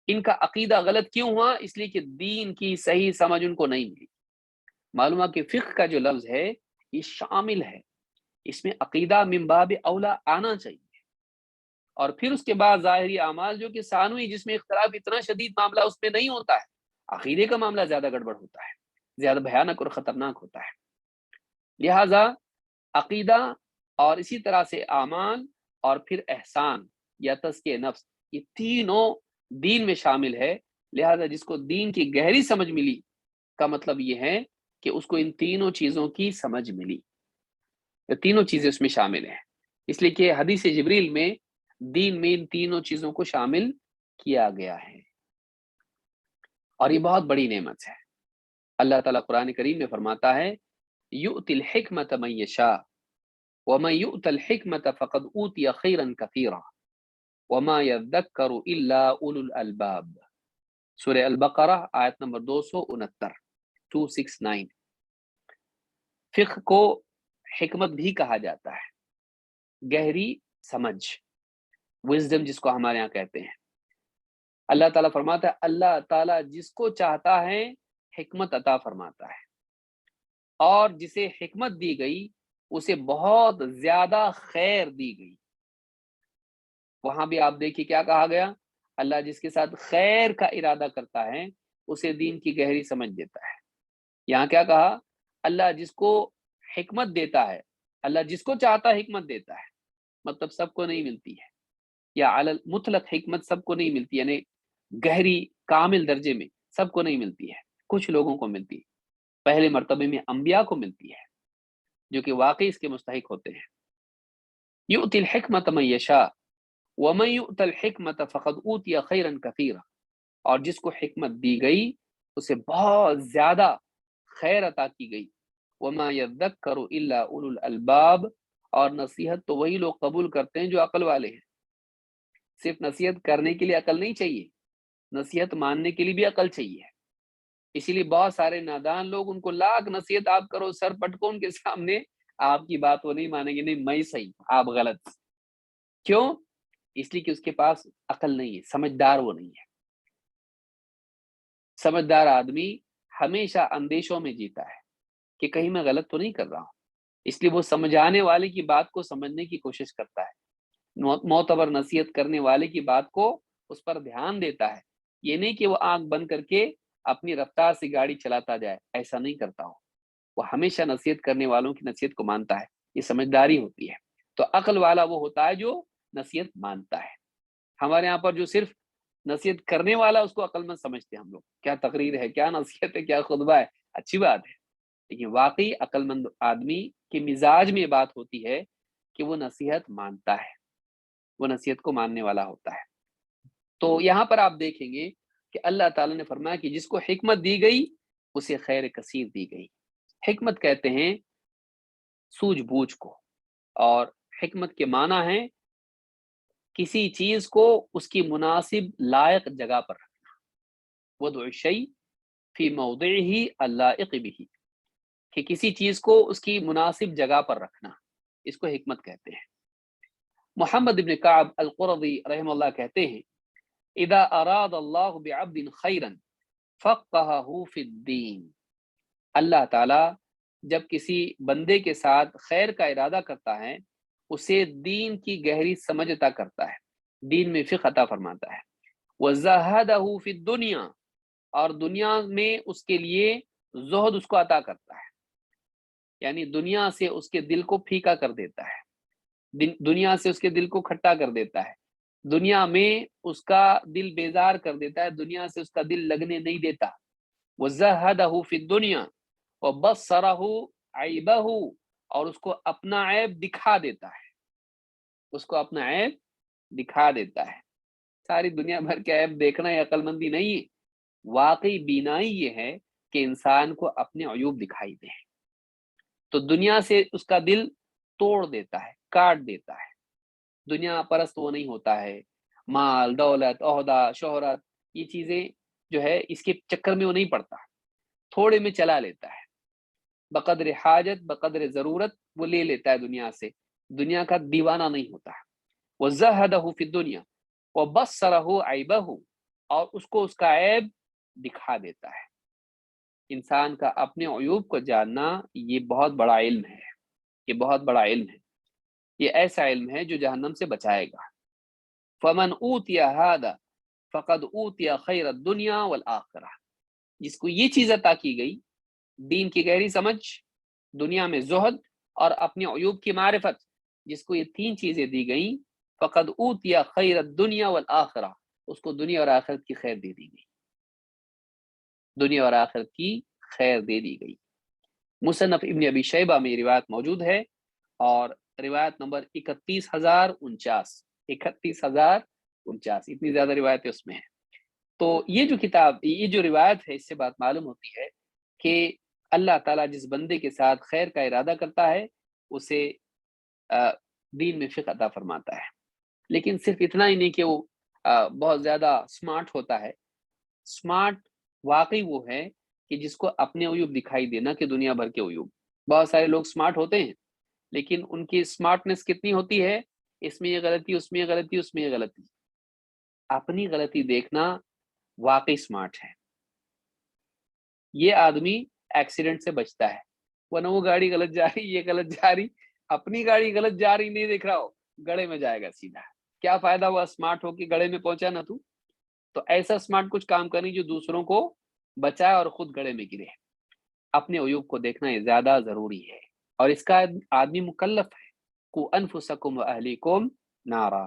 ان کا عقیدہ غلط کیوں ہوا؟ اس لیے کہ دین کی صحیح سمجھ ان کو نہیں ملی۔ معلوم ہے کہ فقہ کا جو لفظ ہے یہ شامل ہے، اس میں عقیدہ من باب اولا آنا چاہیے، اور پھر اس کے بعد ظاہری اعمال جو کہ ثانوی، جس میں اختلاف اتنا شدید معاملہ اس میں نہیں ہوتا ہے۔ عقیدے کا معاملہ زیادہ گڑبڑ ہوتا ہے، زیادہ بھیانک اور خطرناک ہوتا ہے۔ لہذا عقیدہ اور اسی طرح سے اعمال اور پھر احسان یا تزکیہ نفس، یہ تینوں دین میں شامل ہے۔ لہذا جس کو دین کی گہری سمجھ ملی کا مطلب یہ ہے کہ اس کو ان تینوں چیزوں کی سمجھ ملی، یہ تینوں چیزیں اس میں شامل ہیں۔ اس لیے کہ حدیث جبریل میں دین میں ان تینوں چیزوں کو شامل کیا گیا ہے، اور یہ بہت بڑی نعمت ہے۔ اللہ تعالیٰ قرآن کریم میں فرماتا ہے یؤتی الحکمت من یشاء ومن یؤت الحکمت فقد اوتی خیرا کثیرا وما یذکر الا اولو الالباب۔ سورہ البقرہ آیت نمبر 269۔ فقہ کو حکمت بھی کہا جاتا ہے، گہری سمجھ، وزڈم جس کو ہمارے ہاں کہتے ہیں۔ اللہ تعالیٰ فرماتا ہے اللہ تعالیٰ جس کو چاہتا ہے حکمت عطا فرماتا ہے، اور جسے حکمت دی گئی اسے بہت زیادہ خیر دی گئی۔ وہاں بھی آپ دیکھیے کیا کہا گیا، اللہ جس کے ساتھ خیر کا ارادہ کرتا ہے اسے دین کی گہری سمجھ دیتا ہے۔ یہاں کیا کہا، اللہ جس کو حکمت دیتا ہے، اللہ جس کو چاہتا ہے حکمت دیتا ہے، مطلب سب کو نہیں ملتی ہے، یا علی مطلق حکمت سب کو نہیں ملتی، یعنی گہری کامل درجے میں سب کو نہیں ملتی ہے، کچھ لوگوں کو ملتی ہے۔ پہلے مرتبے میں انبیاء کو ملتی ہے جو کہ واقعی اس کے مستحق ہوتے ہیں۔ یؤتی الحکمت من یشاء ومن یؤت الحکمت فقد اوتی خیرا کثیرا، اور جس کو حکمت دی گئی اسے بہت زیادہ خیر عطا کی گئی۔ وما یذکر الا اولو الالباب، اور نصیحت تو وہی لوگ قبول کرتے ہیں جو عقل والے ہیں۔ صرف نصیحت کرنے کے لیے عقل نہیں چاہیے، نصیحت ماننے کے لیے بھی عقل چاہیے۔ اسی لیے بہت سارے نادان لوگ، ان کو لاکھ نصیحت آپ کرو، سر پٹکو ان کے سامنے، آپ کی بات وہ نہیں مانیں گے، نہیں میں صحیح آپ غلط. کیوں؟ اس لیے کہ اس کے پاس عقل نہیں ہے، سمجھدار وہ نہیں ہے. سمجھدار آدمی ہمیشہ اندیشوں میں جیتا ہے کہ کہیں میں غلط تو نہیں کر رہا ہوں، اس لیے وہ سمجھانے والے کی بات کو سمجھنے کی کوشش کرتا ہے، معتبر نصیحت کرنے والے کی بات کو اس پر دھیان دیتا ہے. یہ نہیں کہ وہ آنکھ بند کر کے اپنی رفتار سے گاڑی چلاتا جائے، ایسا نہیں کرتا ہو. وہ ہمیشہ نصیحت کرنے والوں کی نصیحت کو مانتا ہے. یہ سمجھداری ہوتی ہے. تو عقل والا وہ ہوتا ہے جو نصیحت مانتا ہے. ہمارے یہاں پر جو صرف نصیحت کرنے والا اس کو عقل مند سمجھتے ہیں ہم لوگ. کیا تقریر ہے، کیا نصیحت ہے، کیا خطبہ ہے، اچھی بات ہے، لیکن واقعی عقل مند آدمی کے مزاج میں یہ بات ہوتی ہے کہ وہ نصیحت مانتا ہے، وہ نصیحت کو ماننے والا ہوتا ہے. تو یہاں پر آپ دیکھیں گے کہ اللہ تعالیٰ نے فرمایا کہ جس کو حکمت دی گئی اسے خیر کثیر دی گئی. حکمت کہتے ہیں سوجھ بوجھ کو، اور حکمت کے معنی ہے کسی چیز کو اس کی مناسب لائق جگہ پر رکھنا. وضع الشیء فی موضعہ اللائق بہ، کہ کسی چیز کو اس کی مناسب جگہ پر رکھنا، اس کو حکمت کہتے ہیں. محمد ابن کعب القرظی رحمہ اللہ کہتے ہیں اذا اراد اللہ بعبد خیرا فقہہ فی الدین. اللہ تعالی جب کسی بندے کے ساتھ خیر کا ارادہ کرتا ہے اسے دین کی گہری سمجھ عطا کرتا ہے، دین میں فقہ عطا فرماتا ہے. وزہدہ فی الدنیا، اور دنیا میں اس کے لیے زہد اس کو عطا کرتا ہے، یعنی دنیا سے اس کے دل کو پھیکا کر دیتا ہے، دنیا سے اس کے دل کو کھٹا کر دیتا ہے، دنیا میں اس کا دل بیزار کر دیتا ہے، دنیا سے اس کا دل لگنے نہیں دیتا. وزہدہ فی الدنیا وبصرہ عیبہ، اور اس کو اپنا عیب دکھا دیتا ہے، اس کو اپنا عیب دکھا دیتا ہے. ساری دنیا بھر کے عیب دیکھنا یہ عقل مندی نہیں ہے. واقعی بینائی یہ ہے کہ انسان کو اپنے عیوب دکھائی دے. تو دنیا سے اس کا دل توڑ دیتا ہے، کاٹ دیتا ہے. دنیا پرست وہ نہیں ہوتا ہے، مال دولت عہدہ شہرت یہ چیزیں جو ہے اس کے چکر میں وہ نہیں پڑتا، تھوڑے میں چلا لیتا ہے. بقدر حاجت بقدر ضرورت وہ لے لیتا ہے دنیا سے، دنیا کا دیوانہ نہیں ہوتا. وزہدہ فی الدنیا وبصرہ عیبہ، اور اس کو اس کا عیب دکھا دیتا ہے. انسان کا اپنے عیوب کو جاننا یہ بہت بڑا علم ہے، یہ بہت بڑا علم ہے. یہ ایسا علم ہے جو جہنم سے بچائے گا. فمن اوتی ھذا فقد اوتی خیر الدنیا والآخرہ. جس کو یہ چیز عطا کی گئی، دین کی گہری سمجھ، دنیا میں زہد، اور اپنے عیوب کی معرفت، جس کو یہ تین چیزیں دی گئیں، فقد اوتی خیر الدنیا والآخرہ، اس کو دنیا اور آخرت کی خیر دے دی گئی، دنیا اور آخرت کی خیر دے دی گئی. مصنف ابن ابی شیبہ میں روایت موجود ہے، اور روایت نمبر 31049، 31049، اتنی زیادہ روایتیں اس میں ہیں. تو یہ جو کتاب، یہ جو روایت ہے، اس سے بات معلوم ہوتی ہے کہ اللہ تعالیٰ جس بندے کے ساتھ خیر کا ارادہ کرتا ہے اسے دین میں فقہ عطا فرماتا ہے. لیکن صرف اتنا ہی نہیں کہ وہ بہت زیادہ سمارٹ ہوتا ہے. سمارٹ واقعی وہ ہے کہ جس کو اپنے عیوب دکھائی دینا کہ دنیا بھر کے عیوب. بہت سارے لوگ سمارٹ ہوتے ہیں لیکن ان کی سمارٹنس کتنی ہوتی ہے، اس میں یہ غلطی، اس میں یہ غلطی، اس میں یہ غلطی. اپنی غلطی دیکھنا واقعی سمارٹ ہے. یہ آدمی ایکسیڈنٹ سے بچتا ہے، ورنہ وہ گاڑی غلط جا رہی، یہ غلط جا رہی، اپنی گاڑی غلط جا رہی نہیں دیکھ رہا ہو، گڑھے میں جائے گا سیدھا. کیا فائدہ ہوا سمارٹ ہو کے گڑھے میں پہنچا نہ تو. تو ایسا سمارٹ کچھ کام کرنی جو دوسروں کو بچائے اور خود گڑھے میں گرے. اپنے عیوب کو دیکھنا یہ زیادہ ضروری ہے، اور اس کا آدمی مکلف ہے. کو انفسکم و اہلیکم نارا.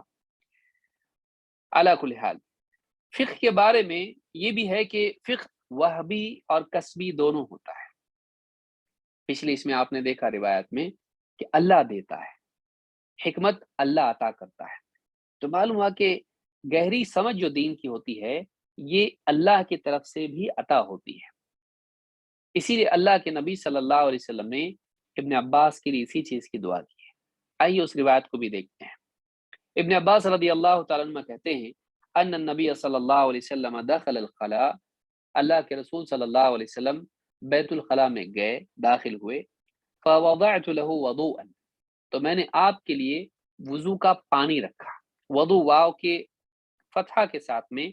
علی کل حال فقہ کے بارے میں یہ بھی ہے کہ فقہ وہبی اور کسبی دونوں ہوتا ہے. پچھلے اس میں آپ نے دیکھا روایت میں کہ اللہ دیتا ہے، حکمت اللہ عطا کرتا ہے. تو معلوم ہوا کہ گہری سمجھ جو دین کی ہوتی ہے یہ اللہ کی طرف سے بھی عطا ہوتی ہے. اسی لیے اللہ کے نبی صلی اللہ علیہ وسلم نے ابن عباس کے لیے اسی چیز کی دعا کی ہے. آئیے اس روایت کو بھی دیکھتے ہیں. ابن عباس رضی اللہ تعالیٰ عنہ کہتے ہیں ان النبی صلی اللہ علیہ وسلم دخل الخلاء، اللہ کے رسول صلی اللہ علیہ وسلم بیت الخلاء میں گئے، داخل ہوئے. فوضعت له وضوءا، تو میں نے آپ کے لیے وضو کا پانی رکھا۔ وضو واو کے فتحہ کے ساتھ میں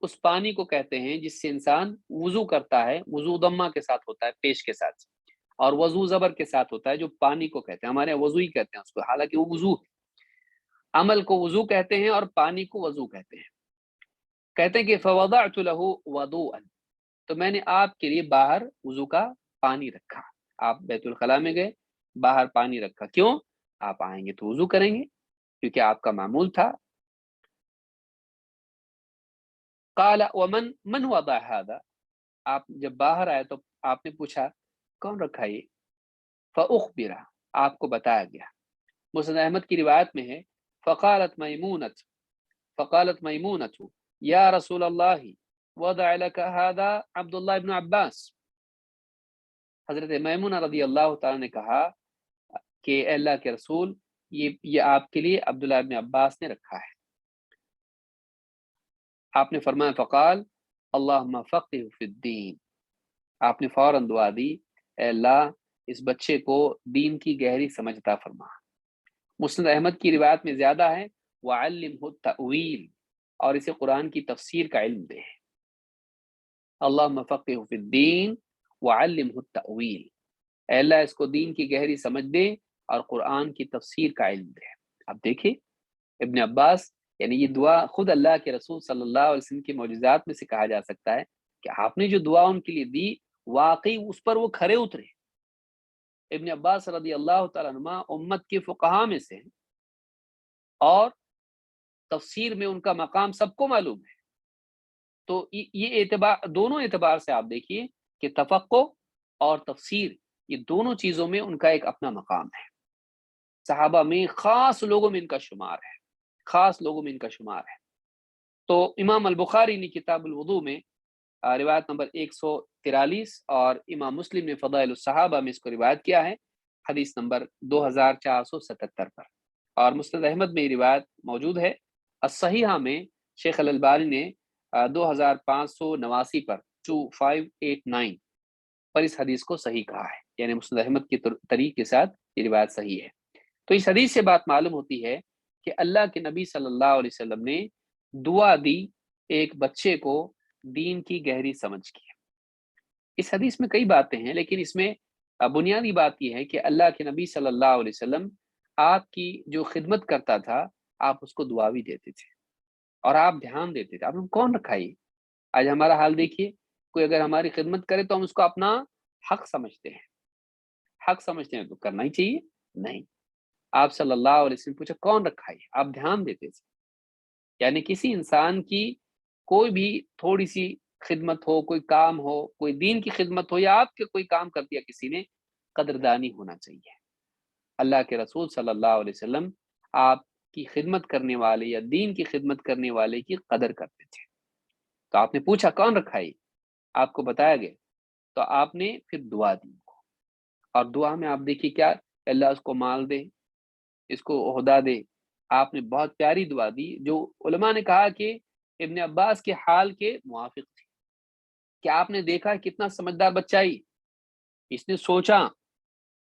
اس پانی کو کہتے ہیں جس سے انسان وضو کرتا ہے، وضو ضمہ کے ساتھ ہوتا ہے پیش کے ساتھ، اور وضو زبر کے ساتھ ہوتا ہے جو پانی کو کہتے ہیں، ہمارے یہاں وضو ہی کہتے ہیں اس کو، حالانکہ وہ وضو ہے۔ عمل کو وضو کہتے ہیں اور پانی کو وضو کہتے ہیں۔ کہتے ہیں کہ فوضعت له وضوءا، تو میں نے آپ کے لیے باہر وضو کا پانی رکھا۔ آپ بیت الخلاء میں گئے، باہر پانی رکھا، کیوں؟ آپ آئیں گے تو وضو کریں گے، کیونکہ آپ کا معمول تھا۔ قال ومن من وضع هذا، آپ جب باہر آئے تو آپ نے پوچھا کون رکھا یہ؟ فاخبر، آپ کو بتایا گیا۔ مسند احمد کی روایت میں ہے فقالت میمونۃ یا رسول اللہ وضع لك هذا عبد اللہ ابن عباس، حضرت میمونہ رضی اللہ تعالی نے کہا کہ اے اللہ کے رسول، یہ آپ کے لیے عبداللہ ابن عباس نے رکھا ہے۔ آپ نے فرمایا فقال اللہم فقہ فی الدین، آپ نے فوراً دعا دی اے اللہ اس بچے کو دین کی گہری سمجھ عطا فرما۔ مسند احمد کی روایت میں زیادہ ہے وعلمہ التأویل، اور اسے قرآن کی تفسیر کا علم دے۔ اللہم فقہ فی الدین وعلمہ التأویل، اے اللہ اس کو دین کی گہری سمجھ دے اور قرآن کی تفسیر کا علم دے۔ اب دیکھیں ابن عباس، یعنی یہ دعا خود اللہ کے رسول صلی اللہ علیہ وسلم کے معجزات میں سے کہا جا سکتا ہے کہ آپ نے جو دعا ان کے لیے دی واقعی اس پر وہ کھرے اترے۔ ابن عباس رضی اللہ تعالیٰ عنہ امت کے فقہاء میں سے ہیں، اور تفسیر میں ان کا مقام سب کو معلوم ہے۔ تو یہ اعتبار، دونوں اعتبار سے آپ دیکھیے کہ تفقہ اور تفسیر، یہ دونوں چیزوں میں ان کا ایک اپنا مقام ہے۔ صحابہ میں خاص لوگوں میں ان کا شمار ہے، خاص لوگوں میں ان کا شمار ہے۔ تو امام البخاری نے کتاب الوضو میں روایت نمبر 143 اور امام مسلم نے فضائل الصحابہ میں اس کو روایت کیا ہے حدیث نمبر 2477 پر، اور مسند احمد میں یہ روایت موجود ہے۔ الصحیحہ میں شیخ الالبانی نے 2589 پر 2589 پر اس حدیث کو صحیح کہا ہے، یعنی مسند احمد کی طریق کے ساتھ یہ روایت صحیح ہے۔ تو اس حدیث سے بات معلوم ہوتی ہے کہ اللہ کے نبی صلی اللہ علیہ وسلم نے دعا دی ایک بچے کو دین کی گہری سمجھ کی۔ اس حدیث میں کئی باتیں ہیں، لیکن اس میں بنیادی بات یہ ہے کہ اللہ کے نبی صلی اللہ علیہ وسلم آپ کی جو خدمت کرتا تھا آپ اس کو دعا بھی دیتے تھے اور آپ دھیان دیتے تھے۔ آپ نے کون رکھا یہ؟ آج ہمارا حال دیکھیے، کوئی اگر ہماری خدمت کرے تو ہم اس کو اپنا حق سمجھتے ہیں، حق سمجھتے ہیں تو کرنا ہی چاہیے؟ نہیں، آپ صلی اللہ علیہ وسلم پوچھا کون رکھا ہے، آپ دھیان دیتے تھے۔ یعنی کسی انسان کی کوئی بھی تھوڑی سی خدمت ہو، کوئی کام ہو، کوئی دین کی خدمت ہو، یا آپ کے کوئی کام کر دیا کسی نے، قدردانی ہونا چاہیے۔ اللہ کے رسول صلی اللہ علیہ وسلم آپ کی خدمت کرنے والے یا دین کی خدمت کرنے والے کی قدر کرتے تھے۔ تو آپ نے پوچھا کون رکھا ہے، آپ کو بتایا گیا، تو آپ نے پھر دعا دی ان کو، اور دعا میں آپ دیکھیے کیا، اللہ اس کو مال دے، اس کو عہدہ دے۔ آپ نے بہت پیاری دعا دی جو علماء نے کہا کہ ابن عباس کے حال کے موافق تھی، کہ آپ نے دیکھا کتنا سمجھدار بچہ ہی، اس نے سوچا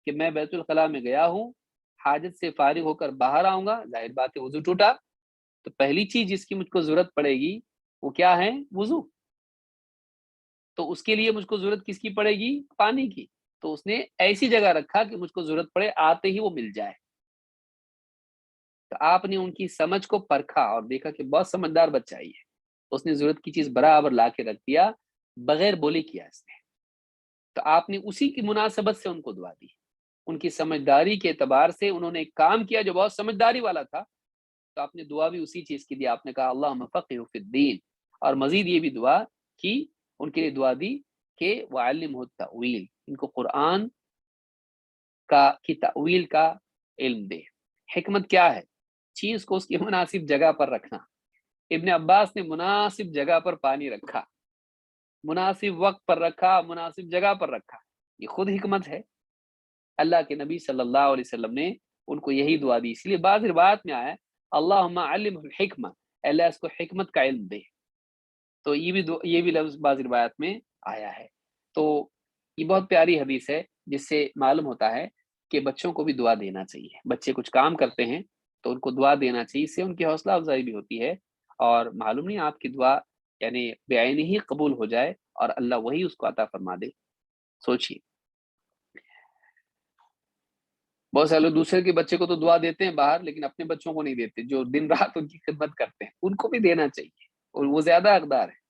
کہ میں بیت الخلاء میں گیا ہوں، حاجت سے فارغ ہو کر باہر آؤں گا، ظاہر بات ہے وضو ٹوٹا، تو پہلی چیز جس کی مجھ کو ضرورت پڑے گی وہ کیا ہے؟ وضو۔ تو اس کے لیے مجھ کو ضرورت کس کی پڑے گی؟ پانی کی۔ تو اس نے ایسی جگہ رکھا کہ مجھ کو ضرورت پڑے آتے ہی وہ مل جائے۔ تو آپ نے ان کی سمجھ کو پرکھا اور دیکھا کہ بہت سمجھدار بچہ ہی ہے، اس نے ضرورت کی چیز برابر لا کے رکھ دیا، بغیر بولے کیا اس نے۔ تو آپ نے اسی کی مناسبت سے ان کو دعا دی، ان کی سمجھداری کے اعتبار سے انہوں نے ایک کام کیا جو بہت سمجھداری والا تھا، تو آپ نے دعا بھی اسی چیز کی دی۔ آپ نے کہا اللہم فقہ فی الدین، اور مزید یہ بھی دعا کی، ان کے لیے دعا دی کہ وعلمہ التأویل، ان کو قرآن کی تأویل کا علم دے۔ حکمت کیا ہے؟ چیز کو اس کی مناسب جگہ پر رکھنا۔ ابن عباس نے مناسب جگہ پر پانی رکھا، مناسب وقت پر رکھا، مناسب جگہ پر رکھا، یہ خود حکمت ہے۔ اللہ کے نبی صلی اللہ علیہ وسلم نے ان کو یہی دعا دی، اس لیے بعض روایات میں آیا اللہم علمہ الحکمہ، اللہ اس کو حکمت کا علم دے۔ تو یہ بھی لفظ بعض روایات میں آیا ہے۔ تو یہ بہت پیاری حدیث ہے جس سے معلوم ہوتا ہے کہ بچوں کو بھی دعا دینا چاہیے. بچے کچھ کام کرتے ہیں تو ان کو دعا دینا چاہیے، اس سے ان کی حوصلہ افزائی بھی ہوتی ہے، اور معلوم نہیں آپ کی دعا یعنی بعینی ہی قبول ہو جائے اور اللہ وہی اس کو عطا فرما دے. سوچیے، بہت سے لوگ دوسرے کے بچے کو تو دعا دیتے ہیں باہر، لیکن اپنے بچوں کو نہیں دیتے، جو دن رات ان کی خدمت کرتے ہیں ان کو بھی دینا چاہیے، اور وہ زیادہ حقدار ہے.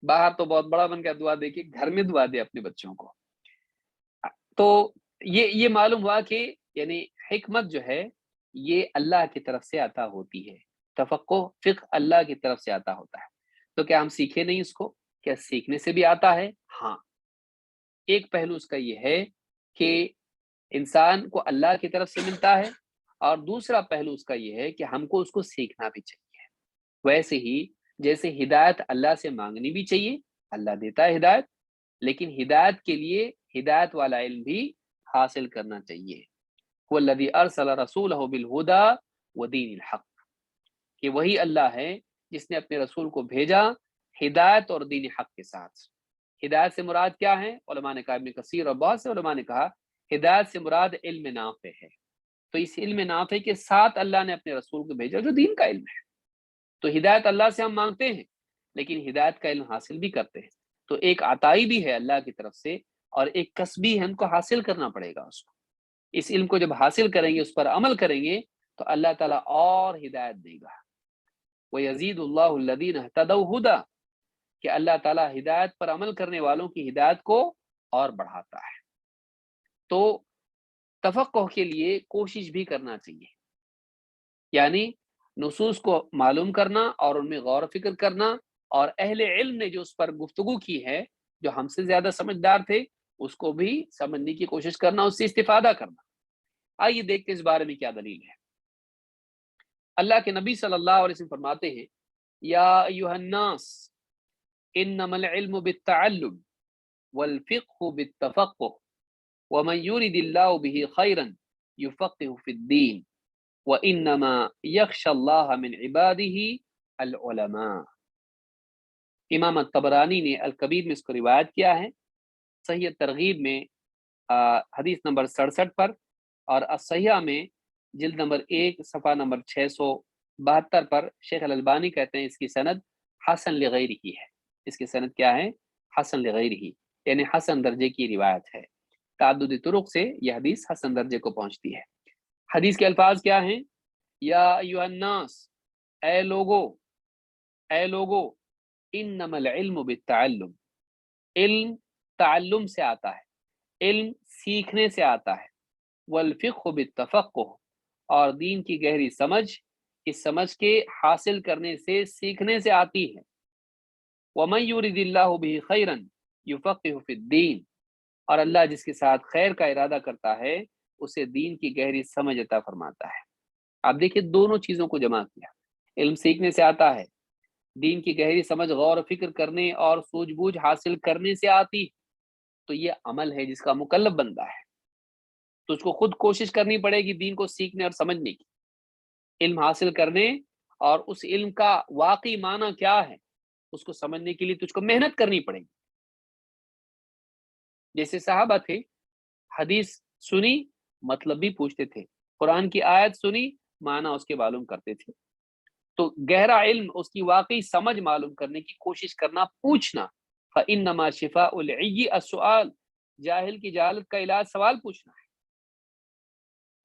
باہر تو بہت بڑا بن کے دعا دے کے گھر میں دعا دے اپنے بچوں کو. تو یہ معلوم ہوا کہ یعنی حکمت جو ہے یہ اللہ کی طرف سے عطا ہوتی ہے، تفقہ فقہ اللہ کی طرف سے عطا ہوتا ہے. تو کیا ہم سیکھے نہیں اس کو؟ کیا سیکھنے سے بھی آتا ہے؟ ہاں. ایک پہلو اس کا یہ ہے کہ انسان کو اللہ کی طرف سے ملتا ہے، اور دوسرا پہلو اس کا یہ ہے کہ ہم کو اس کو سیکھنا بھی چاہیے. ویسے ہی جیسے ہدایت اللہ سے مانگنی بھی چاہیے، اللہ دیتا ہے ہدایت، لیکن ہدایت کے لیے ہدایت والا علم بھی حاصل کرنا چاہیے. والذی ارسل رسولہ بالہدی ودین الحق، کہ وہی اللہ ہے جس نے اپنے رسول کو بھیجا ہدایت اور دین حق کے ساتھ. ہدایت سے مراد کیا ہے؟ علماء نے کہا، ابن کثیر اور بہت سے علماء نے کہا ہدایت سے مراد علم نافع ہے. تو اس علم نافع کے ساتھ اللہ نے اپنے رسول کو بھیجا جو دین کا علم ہے. تو ہدایت اللہ سے ہم مانگتے ہیں لیکن ہدایت کا علم حاصل بھی کرتے ہیں. تو ایک عطائی بھی ہے اللہ کی طرف سے، اور ایک کسبی ہے، ہم کو حاصل کرنا پڑے گا اس کو. اس علم کو جب حاصل کریں گے، اس پر عمل کریں گے، تو اللہ تعالیٰ اور ہدایت دے گا. وَيَزِيدُ اللَّهُ الَّذِينَ اهْتَدَوْا هُدًى، کہ اللہ تعالیٰ ہدایت پر عمل کرنے والوں کی ہدایت کو اور بڑھاتا ہے. تو تفقہ کے لیے کوشش بھی کرنا چاہیے، یعنی نصوص کو معلوم کرنا اور ان میں غور و فکر کرنا، اور اہل علم نے جو اس پر گفتگو کی ہے، جو ہم سے زیادہ سمجھدار تھے، اس کو بھی سمجھنے کی کوشش کرنا، اس سے استفادہ کرنا. آئیے دیکھتے اس بارے میں کیا دلیل ہے. اللہ کے نبی صلی اللہ علیہ وسلم فرماتے ہیں، یا ایھا الناس انما العلم بالتعلم والفقه بالتفقه ومن يرد الله به خيرا يفقهه في الدين وانما يخشى الله من عباده العلماء. امام الطبرانی نے الکبیر میں اس کو روایت کیا ہے. صحیح ترغیب میں حدیث نمبر 67 پر، اور الصحیحہ میں جلد نمبر 1 صفحہ نمبر 672 پر شیخ الالبانی کہتے ہیں اس کی سند حسن لغیرہ ہے. اس کی سند کیا ہے؟ حسن لغیرہ، یعنی حسن درجے کی روایت ہے. تعدد طرق سے یہ حدیث حسن درجے کو پہنچتی ہے. حدیث کے الفاظ کیا ہیں؟ یا ایھا الناس، اے لوگو، انما العلم بالتعلم، علم تعلم سے آتا ہے، علم سیکھنے سے آتا ہے. والفقہ بالتفقہ، اور دین کی گہری سمجھ اس سمجھ کے حاصل کرنے سے، سیکھنے سے آتی ہے. ومن یرد اللہ بہ خیرا یفقہہ فی الدین، اور اللہ جس کے ساتھ خیر کا ارادہ کرتا ہے اسے دین کی گہری سمجھ عطا فرماتا ہے. آپ دیکھیں دونوں چیزوں کو جمع کیا. علم سیکھنے سے آتا ہے، دین کی گہری سمجھ غور و فکر کرنے اور سوجھ بوجھ حاصل کرنے سے آتی. تو یہ عمل ہے جس کا مکلف بندہ ہے، تو اس کو خود کوشش کرنی پڑے گی دین کو سیکھنے اور سمجھنے کی، علم حاصل کرنے، اور اس علم کا واقعی معنی کیا ہے اس کو سمجھنے کے لیے تجھ کو محنت کرنی پڑے گی. جیسے صحابہ تھے، حدیث سنی مطلب بھی پوچھتے تھے، قرآن کی آیت سنی معنی اس کے معلوم کرتے تھے. تو گہرا علم، اس کی واقعی سمجھ معلوم کرنے کی کوشش کرنا، پوچھنا. فَإِنَّمَا شِفَاءُ الْعِيِّ السُّؤَالُ، جاہل کی جہالت کا علاج سوال پوچھنا ہے.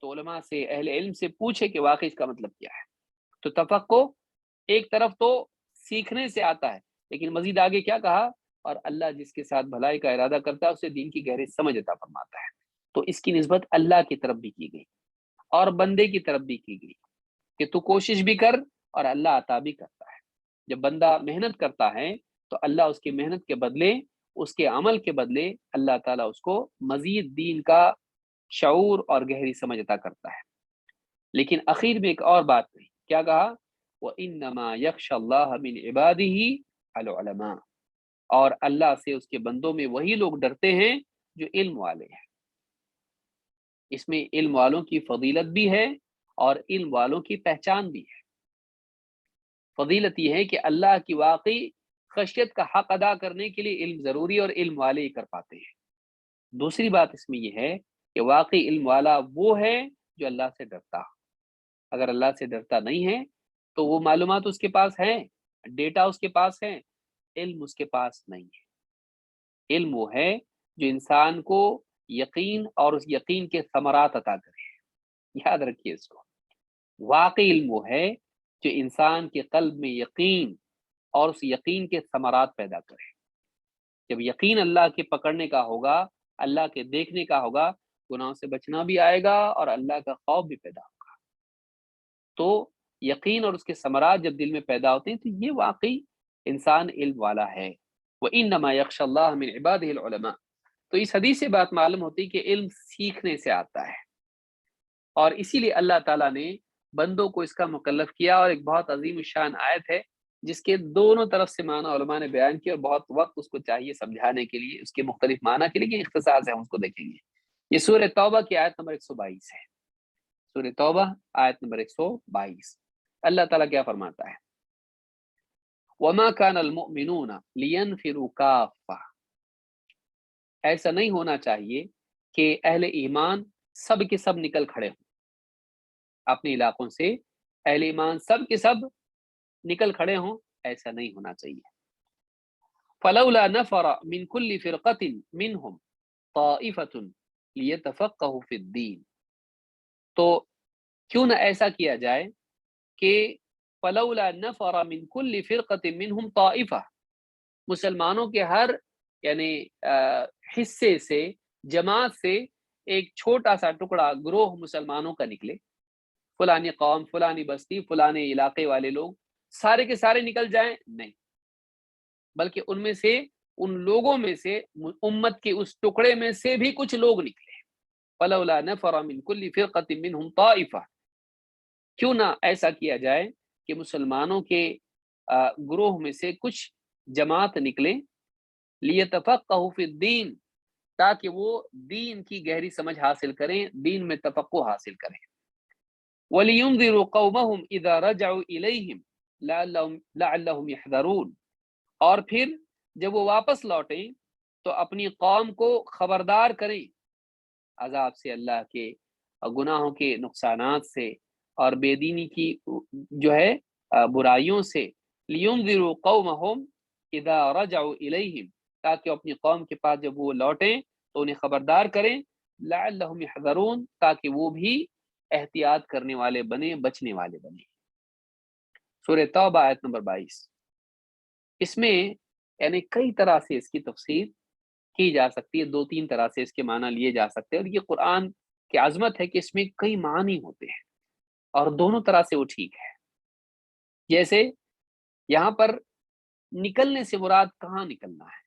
تو علماء سے، اہل علم سے پوچھے کہ واقعی اس کا مطلب کیا ہے. تو تفقہ ایک طرف تو سیکھنے سے آتا ہے، لیکن مزید آگے کیا کہا؟ اور اللہ جس کے ساتھ بھلائی کا ارادہ کرتا ہے اسے دین کی گہری سمجھ عطا فرماتا ہے. تو اس کی نسبت اللہ کی طرف بھی کی گئی اور بندے کی طرف بھی کی گئی کہ تو کوشش بھی کر اور اللہ عطا بھی کرتا ہے. جب بندہ محنت کرتا ہے تو اللہ اس کی محنت کے بدلے، اس کے عمل کے بدلے، اللہ تعالیٰ اس کو مزید دین کا شعور اور گہری سمجھ عطا کرتا ہے. لیکن اخیر میں ایک اور بات کہی، کیا کہا؟ وَإِنَّمَا يَخْشَى اللَّهَ مِنْ عِبَادِهِ الْعُلَمَاء، اور اللہ سے اس کے بندوں میں وہی لوگ ڈرتے ہیں جو علم والے ہیں. اس میں علم والوں کی فضیلت بھی ہے اور علم والوں کی پہچان بھی ہے. فضیلت یہ ہے کہ اللہ کی واقعی خشیت کا حق ادا کرنے کے لیے علم ضروری، اور علم والے ہی کر پاتے ہیں. دوسری بات اس میں یہ ہے کہ واقعی علم والا وہ ہے جو اللہ سے ڈرتا. اگر اللہ سے ڈرتا نہیں ہے تو وہ معلومات اس کے پاس ہیں، ڈیٹا اس کے پاس ہے، علم اس کے پاس نہیں ہے. علم وہ ہے جو انسان کو یقین اور اس یقین کے ثمرات عطا کرے. یاد رکھیے اس کو. واقعی علم وہ ہے جو انسان کے قلب میں یقین اور اس یقین کے ثمرات پیدا کرے. جب یقین اللہ کے پکڑنے کا ہوگا، اللہ کے دیکھنے کا ہوگا، گناہوں سے بچنا بھی آئے گا اور اللہ کا خوف بھی پیدا ہوگا. تو یقین اور اس کے ثمرات جب دل میں پیدا ہوتے ہیں تو یہ واقعی انسان علم والا ہے. وَإِنَّمَا يَخْشَى اللَّهَ مِنْ عِبَادِهِ الْعُلَمَاء. تو اس حدیث سے بات معلوم ہوتی کہ علم سیکھنے سے آتا ہے، اور اسی لیے اللہ تعالیٰ نے بندوں کو اس کا مکلف کیا. اور ایک بہت عظیم الشان آیت ہے جس کے دونوں طرف سے معنی علماء نے بیان کیا، اور بہت وقت اس کو چاہیے سمجھانے کے لیے، اس کے مختلف معنی کے لیے. اختصار سے ہم اس کو دیکھیں گے. یہ سورہ توبہ کی آیت نمبر 122 ہے. سورہ توبہ آیت نمبر 122. اللہ تعالیٰ کیا فرماتا ہے؟ وَمَا كَانَ الْمُؤْمِنُونَ لِيَنْفِرُوا كَافَّةً. ایسا نہیں ہونا چاہیے کہ اہل ایمان سب کے سب نکل کھڑے ہوں اپنے علاقوں سے. اہل ایمان سب کے سب نکل کھڑے ہوں، ایسا نہیں ہونا چاہیے. فَلَوْلَا نَفَرَ مِنْ كُلِّ فِرْقَةٍ مِّنْهُمْ طَائِفَةٌ لِيَتَفَقَّهُوا فِي الدِّينِ. تو کیوں نہ ایسا کیا جائے کہ فَلَوْلَا نَفَرَ مِنْ كُلِّ فِرْقَةٍ مِّنْهُمْ طَائِفَةٌ، مسلمانوں کے ہر یعنی حصے سے، جماعت سے ایک چھوٹا سا ٹکڑا، گروہ مسلمانوں کا نکلے. فلانی قوم، فلانی بستی، فلانے علاقے والے لوگ سارے کے سارے نکل جائیں، نہیں، بلکہ ان میں سے، ان لوگوں میں سے، امت کے اس ٹکڑے میں سے بھی کچھ لوگ نکلے. فَلَوْلَا نَفَرَ مِنْ كُلِّ فِرْقَةٍ مِّنْهُمْ طَائِفَةٌ. کیوں نہ ایسا کیا جائے کہ مسلمانوں کے گروہ میں سے کچھ جماعت نکلیں، لِيَتَفَقَّهُوا فِي الدِّينِ، تاکہ وہ دین کی گہری سمجھ حاصل کریں، دین میں تفقہ حاصل کریں. وَلِيُنذِرُوا قَوْمَهُمْ إِذَا رَجَعُوا إِلَيْهِمْ لَعَلَّهُمْ يَحْذَرُونَ. اور پھر جب وہ واپس لوٹیں تو اپنی قوم کو خبردار کریں عذاب سے، اللہ کے گناہوں کے نقصانات سے اور بے دینی کی جو ہے برائیوں سے. لِيُنذِرُوا قَوْمَهُمْ إِذَا رَجَعُوا إِلَيْهِمْ، تاکہ اپنی قوم کے پاس جب وہ لوٹیں تو انہیں خبردار کریں. لَعَلَّهُمْ يَحْذَرُونَ، تاکہ وہ بھی احتیاط کرنے والے بنے، بچنے والے بنے. سورہ توبہ آیت نمبر 22. اس میں یعنی کئی طرح سے اس کی تفسیر کی جا سکتی ہے، 2-3 طرح سے اس کے معنی لیے جا سکتے ہیں. اور یہ قرآن کی عظمت ہے کہ اس میں کئی معنی ہوتے ہیں اور دونوں طرح سے وہ ٹھیک ہے. جیسے یہاں پر نکلنے سے مراد کہاں نکلنا ہے؟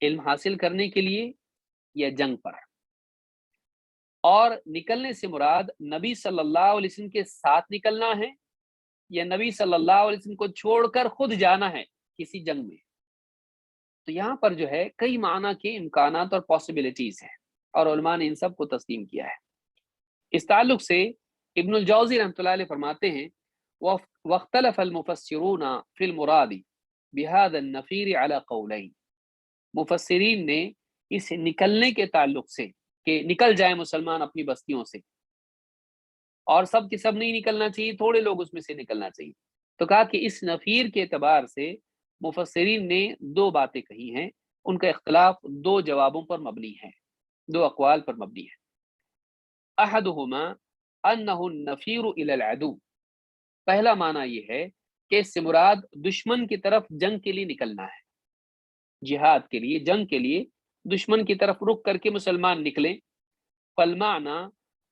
علم حاصل کرنے کے لیے یا جنگ پر؟ اور نکلنے سے مراد نبی صلی اللہ علیہ وسلم کے ساتھ نکلنا ہے یا نبی صلی اللہ علیہ وسلم کو چھوڑ کر خود جانا ہے کسی جنگ میں؟ تو یہاں پر جو ہے کئی معنی کے امکانات اور پاسبلٹیز ہیں، اور علماء نے ان سب کو تسلیم کیا ہے. اس تعلق سے ابن الجوزی رحمۃ اللہ علیہ فرماتے ہیں واختلف المفسرون فی المراد بهذا النفیر علی قولین. مفسرین نے اس نکلنے کے تعلق سے کہ نکل جائیں مسلمان اپنی بستیوں سے، اور سب کے سب نہیں نکلنا چاہیے، تھوڑے لوگ اس میں سے نکلنا چاہیے، تو کہا کہ اس نفیر کے اعتبار سے مفسرین نے 2 باتیں کہی ہیں. ان کا اختلاف 2 جوابوں پر مبنی ہے، 2 اقوال پر مبنی ہے. احدہما انہ النفیر الی العدو. پہلا معنی یہ ہے کہ اس سے مراد دشمن کی طرف جنگ کے لیے نکلنا ہے، جہاد کے لیے، جنگ کے لیے دشمن کی طرف رخ کر کے مسلمان نکلیں. فالمعنی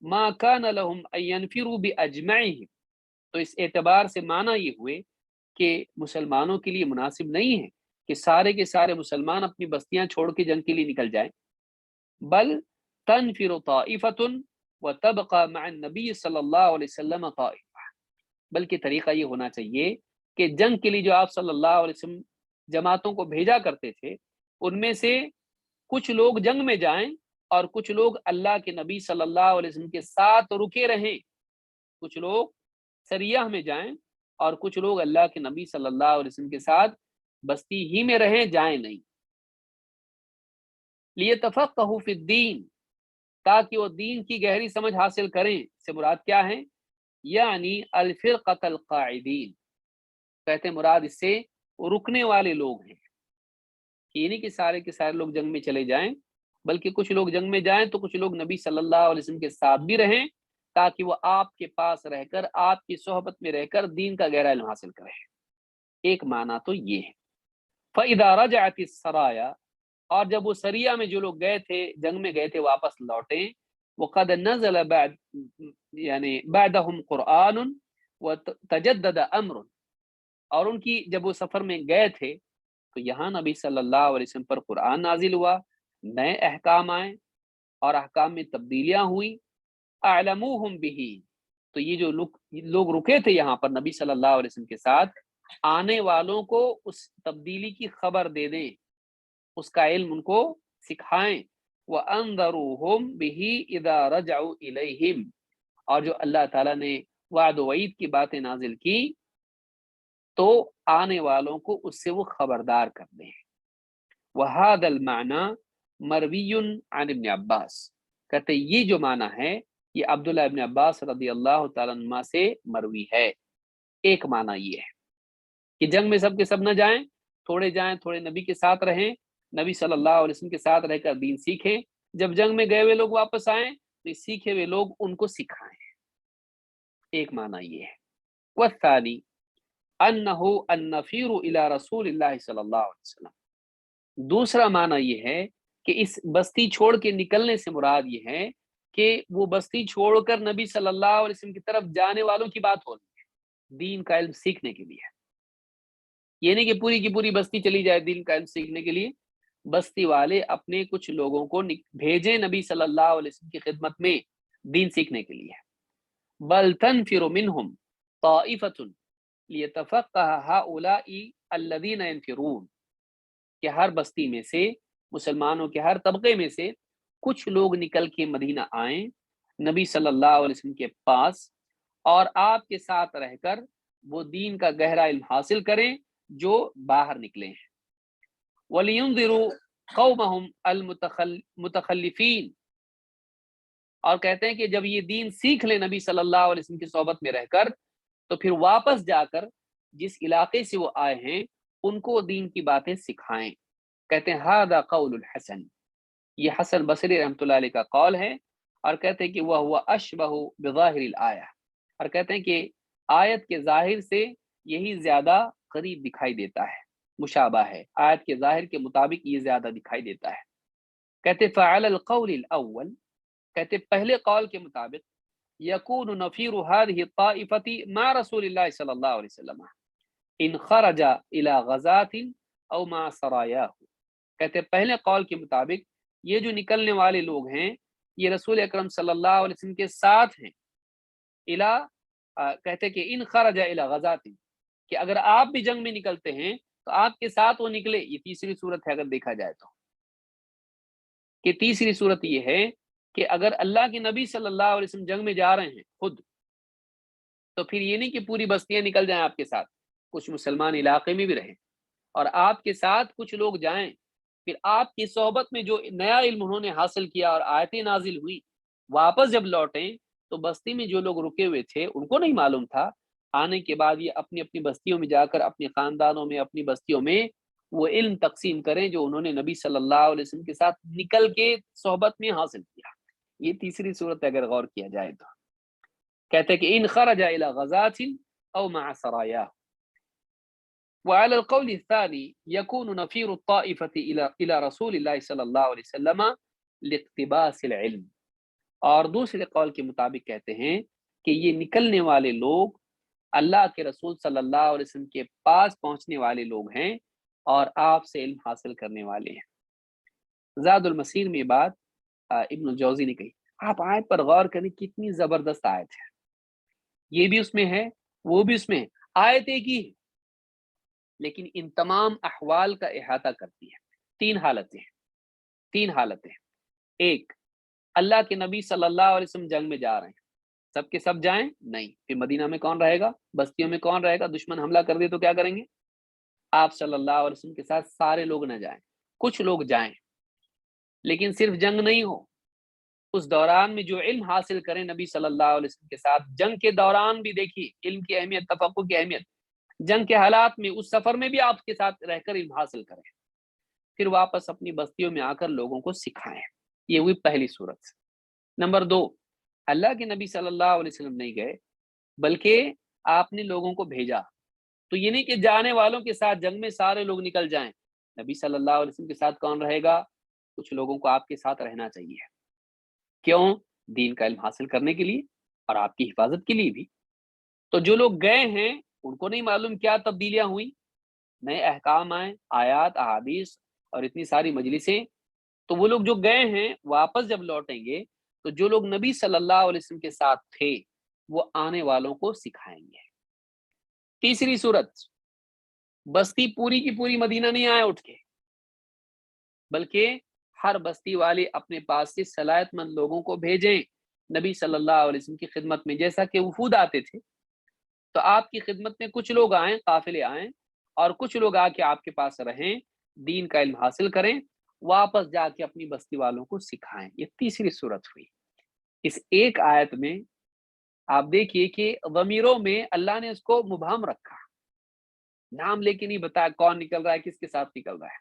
ما کان لهم ان ينفروا باجمعهم. تو اس اعتبار سے معنی یہ ہوئے کہ مسلمانوں کے لیے مناسب نہیں ہے کہ سارے کے سارے مسلمان اپنی بستیاں چھوڑ کے جنگ کے لیے نکل جائیں، بل تنفر طائفۃ وتبقى مع النبی صلی اللہ علیہ وسلم طائفہ. بلکہ طریقہ یہ ہونا چاہیے کہ جنگ کے لیے جو آپ صلی اللہ علیہ وسلم جماعتوں کو بھیجا کرتے تھے، ان میں سے کچھ لوگ جنگ میں جائیں اور کچھ لوگ اللہ کے نبی صلی اللہ علیہ وسلم کے ساتھ رکے رہیں. کچھ لوگ سریہ میں جائیں اور کچھ لوگ اللہ کے نبی صلی اللہ علیہ وسلم کے ساتھ بستی ہی میں رہیں، جائیں نہیں. لیتفقہوا فی الدین، تاکہ وہ دین کی گہری سمجھ حاصل کریں. سے مراد کیا ہے؟ یعنی الفرقۃ القاعدین، کہتے ہیں مراد اس سے رکنے والے لوگ ہیں. یہ نہیں کہ سارے کے سارے لوگ جنگ میں چلے جائیں، بلکہ کچھ لوگ جنگ میں جائیں تو کچھ لوگ نبی صلی اللہ علیہ وسلم کے ساتھ بھی رہیں، تاکہ وہ آپ کے پاس رہ کر، آپ کی صحبت میں رہ کر دین کا گہرا علم حاصل کریں. ایک معنی تو یہ ہے. فَإِذَا رَجَعَتِ السَّرَايَا، اور جب وہ سریہ میں جو لوگ گئے تھے، جنگ میں گئے تھے، واپس لوٹیں. وَقَدْ نَزَلَ بَعْدَ یعنی بَعْدَهُمْ قُرْآنٌ وَتَجَدَّدَ أَمْرٌ، اور ان کی جب وہ سفر میں گئے تھے تو یہاں نبی صلی اللہ علیہ وسلم پر قرآن نازل ہوا، نئے احکام آئے اور احکام میں تبدیلیاں ہوئی. اعلموہم بہ، تو یہ جو لوگ رکے تھے یہاں پر نبی صلی اللہ علیہ وسلم کے ساتھ، آنے والوں کو اس تبدیلی کی خبر دے دیں، اس کا علم ان کو سکھائیں. وَأَنذَرُوهُمْ بِهِ إِذَا رَجَعُوا إِلَيْهِمْ، اور جو اللہ تعالیٰ نے وعد و وعید کی باتیں نازل کی تو آنے والوں کو اس سے وہ خبردار کر دیں. وَهَذَا الْمَعْنَى مَرْوِيٌّ عَنِ ابْنِ عباس، کہتے یہ جو معنی ہے یہ عبداللہ ابن عباس رضی اللہ تعالیٰ عنہ سے مروی ہے. ایک معنی یہ ہے کہ جنگ میں سب کے سب نہ جائیں، تھوڑے جائیں، تھوڑے نبی کے ساتھ رہیں، نبی صلی اللہ علیہ وسلم کے ساتھ رہ کر دین سیکھیں. جب جنگ میں گئے ہوئے لوگ واپس آئیں تو یہ سیکھے ہوئے لوگ ان کو سکھائیں. ایک معنی یہ ہے. والثانی انہ النفیر الی رسول اللہ صلی اللہ علیہ وسلم، دوسرا معنی یہ ہے کہ اس بستی چھوڑ کے نکلنے سے مراد یہ ہے کہ وہ بستی چھوڑ کر نبی صلی اللہ علیہ وسلم کی طرف جانے والوں کی بات ہو رہی ہے، دین کا علم سیکھنے کے لیے. یہ نہیں کہ پوری کی پوری بستی چلی جائے دین کا علم سیکھنے کے لیے، بستی والے اپنے کچھ لوگوں کو بھیجیں نبی صلی اللہ علیہ وسلم کی خدمت میں دین سیکھنے کے لیے. بل تنفر منہم طائفۃ لیتفقہ ہؤلاء الذین ینفرون، کہ ہر بستی میں سے، مسلمانوں کے ہر طبقے میں سے کچھ لوگ نکل کے مدینہ آئیں نبی صلی اللہ علیہ وسلم کے پاس، اور آپ کے ساتھ رہ کر وہ دین کا گہرا علم حاصل کریں جو باہر نکلے ہیں. وَلِيُنذِرُوا قَوْمَهُمْ الْمُتَخَلِّفِينَ، اور کہتے ہیں کہ جب یہ دین سیکھ لیں نبی صلی اللہ علیہ وسلم کی صحبت میں رہ کر تو پھر واپس جا کر جس علاقے سے وہ آئے ہیں ان کو دین کی باتیں سکھائیں. کہتے ہیں ھذا قول الحسن، یہ حسن بصری رحمۃ اللہ علیہ کا قول ہے، اور کہتے ہیں کہ وہ ہوا اشبہ بظاہر الآیہ، اور کہتے ہیں کہ آیت کے ظاہر سے یہی زیادہ قریب دکھائی دیتا ہے، مشابہ ہے، آیت کے ظاہر کے مطابق یہ زیادہ دکھائی دیتا ہے. کہتے فعلی القول الاول، کہتے پہلے قول کے مطابق یکون نفیر هذه الطائفة مع رسول اللہ صلی اللہ علیہ وسلم ان خرج الى غزات او مع سرایاه، کہتے پہلے قول کے مطابق یہ جو نکلنے والے لوگ ہیں یہ رسول اکرم صلی اللہ علیہ وسلم کے ساتھ ہیں. کہتے کہ ان خرج الى غزات، کہ اگر آپ بھی جنگ میں نکلتے ہیں تو آپ کے ساتھ وہ نکلے. یہ تیسری صورت ہے اگر دیکھا جائے تو، کہ تیسری صورت یہ ہے کہ اگر اللہ کے نبی صلی اللہ علیہ وسلم جنگ میں جا رہے ہیں خود، تو پھر یہ نہیں کہ پوری بستیاں نکل جائیں آپ کے ساتھ، کچھ مسلمان علاقے میں بھی رہیں اور آپ کے ساتھ کچھ لوگ جائیں. پھر آپ کی صحبت میں جو نیا علم انہوں نے حاصل کیا اور آیتیں نازل ہوئی، واپس جب لوٹیں تو بستی میں جو لوگ رکے ہوئے تھے ان کو نہیں معلوم تھا، آنے کے بعد یہ اپنی اپنی بستیوں میں جا کر اپنے خاندانوں میں، اپنی بستیوں میں وہ علم تقسیم کریں جو انہوں نے نبی صلی اللہ علیہ وسلم کے ساتھ نکل کے صحبت میں حاصل کیا. یہ تیسری صورت اگر غور کیا جائے تو، کہتے ہیں کہ ان خرج الى غزات او مع سرایاه. وعلى القول الثاني يكون نفير الطائفة الى رسول الله صلی اللہ علیہ وسلم لاقتباس العلم، اور دوسرے قول کے مطابق کہتے ہیں کہ یہ نکلنے والے لوگ اللہ کے رسول صلی اللہ علیہ وسلم کے پاس پہنچنے والے لوگ ہیں اور آپ سے علم حاصل کرنے والے ہیں. زاد المسیر میں بات ابن الجوزی نے کہی. آپ آیت پر غور کریں کتنی زبردست آیت ہے، یہ بھی اس میں ہے وہ بھی اس میں ہے، آیت ایک ہی ہے لیکن ان تمام احوال کا احاطہ کرتی ہے. تین حالتیں. ایک، اللہ کے نبی صلی اللہ علیہ وسلم جنگ میں جا رہے ہیں، سب کے سب جائیں نہیں، پھر مدینہ میں کون رہے گا، بستیوں میں کون رہے گا، دشمن حملہ کر دے تو کیا کریں گے. آپ صلی اللہ علیہ وسلم کے ساتھ سارے لوگ نہ جائیں، کچھ لوگ جائیں، لیکن صرف جنگ نہیں ہو، اس دوران میں جو علم حاصل کریں نبی صلی اللہ علیہ وسلم کے ساتھ، جنگ کے دوران بھی دیکھیے علم کی اہمیت، تفقہ کی اہمیت، جنگ کے حالات میں اس سفر میں بھی آپ کے ساتھ رہ کر علم حاصل کریں، پھر واپس اپنی بستیوں میں آ کر لوگوں کو سکھائیں۔ یہ ہوئی پہلی صورت۔ نمبر 2، اللہ کے نبی صلی اللہ علیہ وسلم نہیں گئے بلکہ آپ نے لوگوں کو بھیجا۔ تو یہ نہیں کہ جانے والوں کے ساتھ جنگ میں سارے لوگ نکل جائیں، نبی صلی اللہ علیہ وسلم کے ساتھ کون رہے گا؟ کچھ لوگوں کو آپ کے ساتھ رہنا چاہیے۔ کیوں؟ دین کا علم حاصل کرنے کے لیے اور آپ کی حفاظت کے لیے بھی۔ تو جو لوگ گئے ہیں ان کو نہیں معلوم کیا تبدیلیاں ہوئی، نئے احکام آئے، آیات، احادیث اور اتنی ساری مجلسیں۔ تو وہ لوگ جو گئے ہیں واپس جب لوٹیں گے تو جو لوگ نبی صلی اللہ علیہ وسلم کے ساتھ تھے وہ آنے والوں کو سکھائیں گے۔ تیسری صورت، بستی پوری کی پوری مدینہ نہیں آئے اٹھ کے، بلکہ ہر بستی والے اپنے پاس سے صلاحیت مند لوگوں کو بھیجیں نبی صلی اللہ علیہ وسلم کی خدمت میں۔ جیسا کہ وفود آتے تھے تو آپ کی خدمت میں کچھ لوگ آئیں، قافلے آئیں، اور کچھ لوگ آ کے آپ کے پاس رہیں، دین کا علم حاصل کریں، واپس جا کے اپنی بستی والوں کو سکھائیں۔ یہ تیسری صورت ہوئی۔ اس ایک آیت میں آپ دیکھیے کہ ضمیروں میں اللہ نے اس کو مبہم رکھا، نام لے کے نہیں بتایا کون نکل رہا ہے، کس کے ساتھ نکل رہا ہے،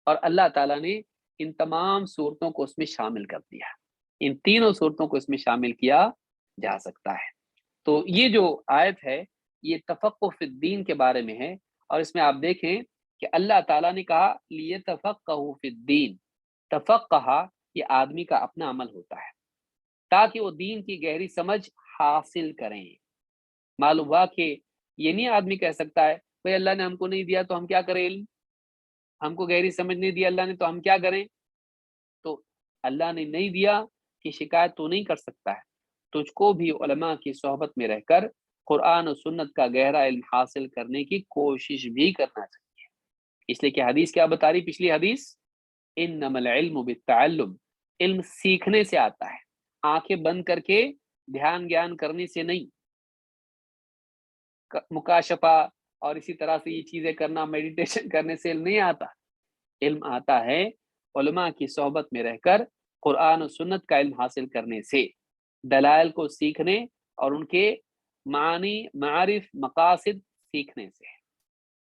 اور اللہ تعالیٰ نے ان تمام صورتوں کو اس میں شامل کر دیا۔ ان تینوں صورتوں کو اس میں شامل کیا جا سکتا ہے۔ تو یہ جو آیت ہے یہ تفقہ فی الدین کے بارے میں ہے، اور اس میں آپ دیکھیں کہ اللہ تعالیٰ نے کہا لیتفقہوا فی الدین۔ تفقہ یہ آدمی کا اپنا عمل ہوتا ہے تاکہ وہ دین کی گہری سمجھ حاصل کریں۔ معلوم ہوا کہ یہ نہیں آدمی کہہ سکتا ہے بھئی اللہ نے ہم کو نہیں دیا تو ہم کیا کریں، علم ہم کو گہری سمجھ نہیں دیا اللہ نے تو ہم کیا کریں۔ تو اللہ نے نہیں دیا کہ شکایت تو نہیں کر سکتا ہے، تجھ کو بھی علماء کی صحبت میں رہ کر قرآن و سنت کا گہرا علم حاصل کرنے کی کوشش بھی کرنا چاہیے۔ اس لیے کہ حدیث کیا بتا رہی، پچھلی حدیث، انما العلم بالتعلم، علم سیکھنے سے آتا ہے، آنکھیں بند کر کے دھیان گیان کرنے سے نہیں، مکاشفہ اور اسی طرح سے یہ چیزیں کرنا، میڈیٹیشن کرنے سے علم نہیں آتا۔ علم آتا ہے علماء کی صحبت میں رہ کر قرآن و سنت کا علم حاصل کرنے سے، دلائل کو سیکھنے اور ان کے معنی، معارف، مقاصد سیکھنے سے،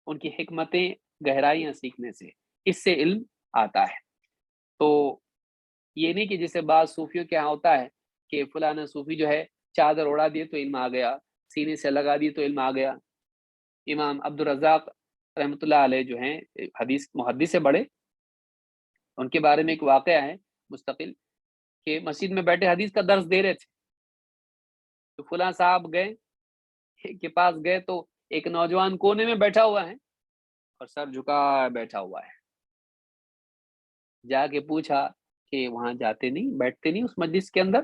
ان کی حکمتیں، گہرائیاں سیکھنے سے، اس سے علم آتا ہے۔ تو یہ نہیں کہ جیسے بعض صوفیوں کے ہاں ہوتا ہے کہ فلانا صوفی جو ہے چادر اڑا دیے تو علم آ گیا، سینے سے لگا دیے تو علم آ گیا۔ امام عبدالرزاق رحمۃ اللہ علیہ جو ہیں حدیث محدث سے بڑے، ان کے بارے میں ایک واقعہ ہے مستقل کہ مسجد میں بیٹھے حدیث کا درس دے رہے تھے، تو فلاں صاحب گئے کے پاس گئے تو ایک نوجوان کونے میں بیٹھا ہوا ہے اور سر جھکا بیٹھا ہوا ہے۔ جا کے پوچھا کہ وہاں جاتے نہیں، بیٹھتے نہیں اس مجلس کے اندر؟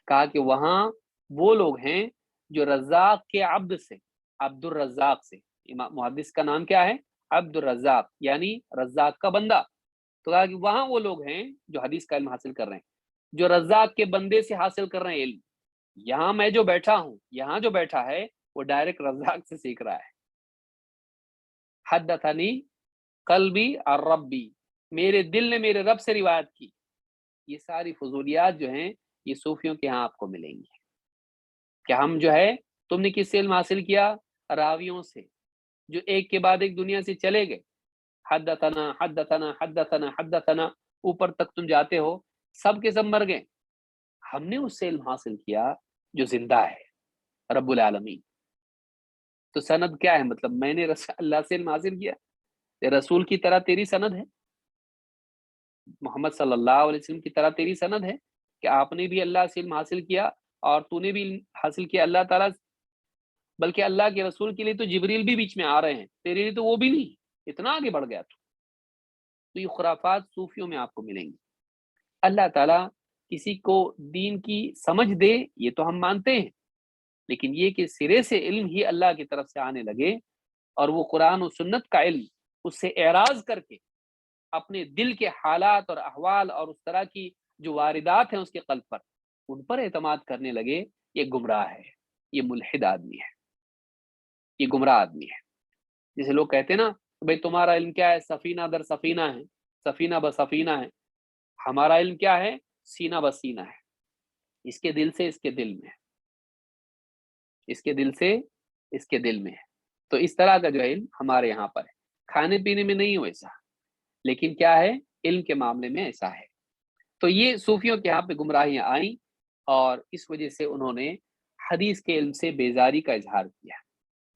کہا کہ وہاں وہ لوگ ہیں جو رزاق کے عبد سے، عبد الرزاق سے، امام محدث کا نام کیا ہے؟ عبد الرزاق، یعنی رزاق کا بندہ۔ تو کہا کہ وہاں وہ لوگ ہیں جو حدیث کا علم حاصل کر رہے ہیں، جو رزاق کے بندے سے حاصل کر رہے ہیں علم۔ یہاں میں جو بیٹھا ہوں، یہاں جو بیٹھا ہے وہ ڈائریکٹ رزاق سے سیکھ رہا ہے۔ حدثنی قلبی اور ربی، میرے دل نے میرے رب سے روایت کی۔ یہ ساری فضولیات جو ہیں یہ صوفیوں کے ہاں آپ کو ملیں گی کہ ہم جو ہے، تم نے کس سے علم حاصل کیا؟ راویوں سے جو ایک کے بعد ایک دنیا سے چلے گئے، حدثنا حدثنا حدثنا حدثنا، اوپر تک تم جاتے ہو، سب کے سب مر گئے۔ ہم نے اس سے علم حاصل کیا جو زندہ ہے، رب العالمین۔ تو سند کیا ہے؟ مطلب میں نے اللہ سے علم حاصل کیا، رسول کی طرح تیری سند ہے، محمد صلی اللہ علیہ وسلم کی طرح تیری سند ہے کہ آپ نے بھی اللہ سے علم حاصل کیا اور تو نے بھی علم حاصل کیا اللہ تعالیٰ، بلکہ اللہ کے رسول کے لیے تو جبریل بھی بیچ میں آ رہے ہیں، تیرے لیے تو وہ بھی نہیں، اتنا آگے بڑھ گیا تو یہ خرافات صوفیوں میں آپ کو ملیں گی۔ اللہ تعالیٰ کسی کو دین کی سمجھ دے یہ تو ہم مانتے ہیں، لیکن یہ کہ سرے سے علم ہی اللہ کی طرف سے آنے لگے اور وہ قرآن و سنت کا علم اس سے اعراض کر کے اپنے دل کے حالات اور احوال اور اس طرح کی جو واردات ہیں اس کے قلب پر، ان پر اعتماد کرنے لگے، یہ گمراہ ہے، یہ ملحد آدمی ہے، یہ گمراہ آدمی ہے۔ جیسے لوگ کہتے ہیں نا بھئی تمہارا علم کیا ہے؟ سفینہ در سفینہ ہے، سفینہ بسفینہ ہے۔ ہمارا علم کیا ہے؟ سینہ بسینہ ہے، اس کے دل سے اس کے دل میں ہے، اس کے دل سے اس کے دل میں ہے۔ تو اس طرح کا جو علم ہمارے یہاں پر ہے، کھانے پینے میں نہیں ہو ایسا، لیکن کیا ہے، علم کے معاملے میں ایسا ہے۔ تو یہ صوفیوں کے یہاں پہ گمراہیاں آئیں، اور اس وجہ سے انہوں نے حدیث کے علم سے بیزاری کا اظہار کیا۔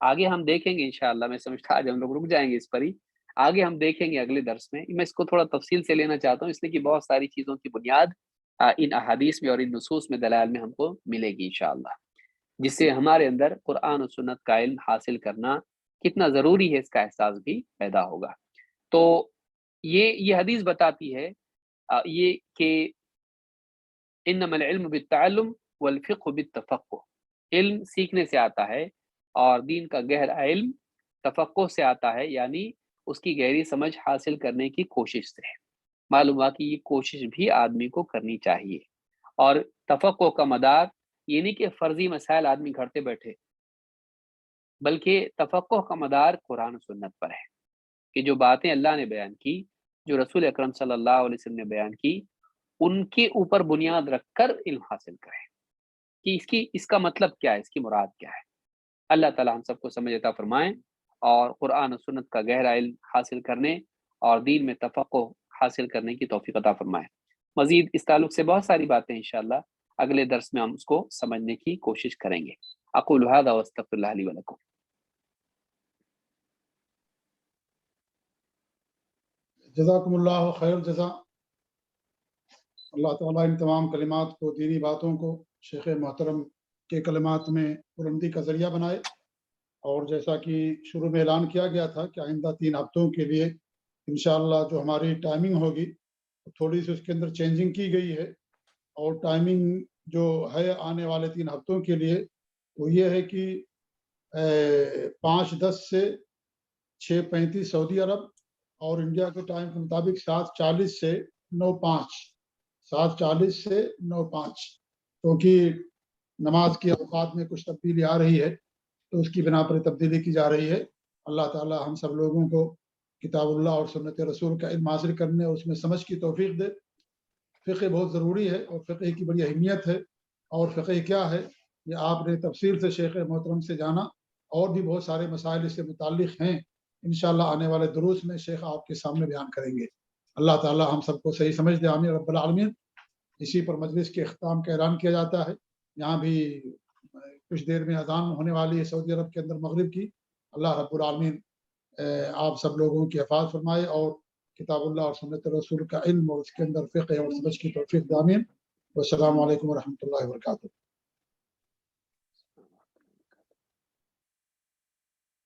آگے ہم دیکھیں گے انشاءاللہ، میں سمجھتا آج ہم لوگ رک جائیں گے اس پر ہی، آگے ہم دیکھیں گے اگلے درس میں۔ میں اس کو تھوڑا تفصیل سے لینا چاہتا ہوں، اس لیے کہ بہت ساری چیزوں کی بنیاد ان احادیث میں اور ان نصوص میں، دلائل میں ہم کو ملے گی انشاءاللہ، جس سے ہمارے اندر قرآن و سنت کا علم حاصل کرنا کتنا ضروری ہے اس کا احساس بھی پیدا ہوگا۔ تو یہ حدیث بتاتی ہے یہ کہ انما العلم بالتعلم والفقہ بالتفقہ، علم سیکھنے سے آتا ہے، اور دین کا گہرا علم تفقہ سے آتا ہے، یعنی اس کی گہری سمجھ حاصل کرنے کی کوشش سے ہے۔ معلوم ہوا کہ یہ کوشش بھی آدمی کو کرنی چاہیے، اور تفقہ کا مدار یہ نہیں کہ فرضی مسائل آدمی گھڑتے بیٹھے، بلکہ تفقہ کا مدار قرآن و سنت پر ہے، کہ جو باتیں اللہ نے بیان کی، جو رسول اکرم صلی اللہ علیہ وسلم نے بیان کی، ان کے اوپر بنیاد رکھ کر علم حاصل کریں کہ اس کا مطلب کیا ہے، اس کی مراد کیا ہے۔ اللہ تعالی ہم سب کو سمجھ عطا فرمائیں، اور قرآن و سنت کا گہرا علم حاصل کرنے اور دین میں تفقہ حاصل کرنے کی توفیق عطا فرمائیں۔ مزید اس تعلق سے بہت ساری باتیں انشاءاللہ اگلے درس میں ہم اس کو سمجھنے کی کوشش کریں گے۔ اقول هذا واستغفر اللہ لی ولکم۔ جزاکم اللہ خیر الجزا۔ اللہ تعالیٰ ان تمام کلمات کو، دینی باتوں کو شیخ محترم کے کلمات میں بلندی کا ذریعہ بنائے، اور جیسا کہ شروع میں اعلان کیا گیا تھا کہ آئندہ 3 ہفتوں کے لیے انشاءاللہ جو ہماری ٹائمنگ ہوگی تھوڑی سی اس کے اندر چینجنگ کی گئی ہے، اور ٹائمنگ جو ہے آنے والے 3 ہفتوں کے لیے وہ یہ ہے کہ 5:10 سے 6:35 سعودی عرب، اور انڈیا کے ٹائم کے مطابق 7:40 سے 9:05، 7:40 سے 9:05، کیونکہ نماز کے اوقات میں کچھ تبدیلی آ رہی ہے، تو اس کی بنا پر تبدیلی کی جا رہی ہے۔ اللہ تعالی ہم سب لوگوں کو کتاب اللہ اور سنت رسول کا علم حاصل کرنے اور اس میں سمجھ کی توفیق دے۔ فقہ بہت ضروری ہے، اور فقہ کی بڑی اہمیت ہے، اور فقہ کیا ہے یہ آپ نے تفصیل سے شیخ محترم سے جانا، اور بھی بہت سارے مسائل اس سے متعلق ہیں، انشاءاللہ آنے والے دروس میں شیخ آپ کے سامنے بیان کریں گے۔ اللہ تعالی ہم سب کو صحیح سمجھ دے، آمین رب العالمین۔ اسی پر مجلس کے اختتام کا اعلان کیا جاتا ہے۔ یہاں بھی کچھ دیر میں اذان ہونے والی ہے سعودی عرب کے اندر مغرب کی۔ اللہ رب العالمین آپ سب لوگوں کی حفاظت فرمائے، اور کتاب اللہ اور سنت رسول کا علم اور اس کے اندر فقہ اور سمجھ کی توفیق دے، آمین۔ والسلام علیکم ورحمۃ اللہ وبرکاتہ۔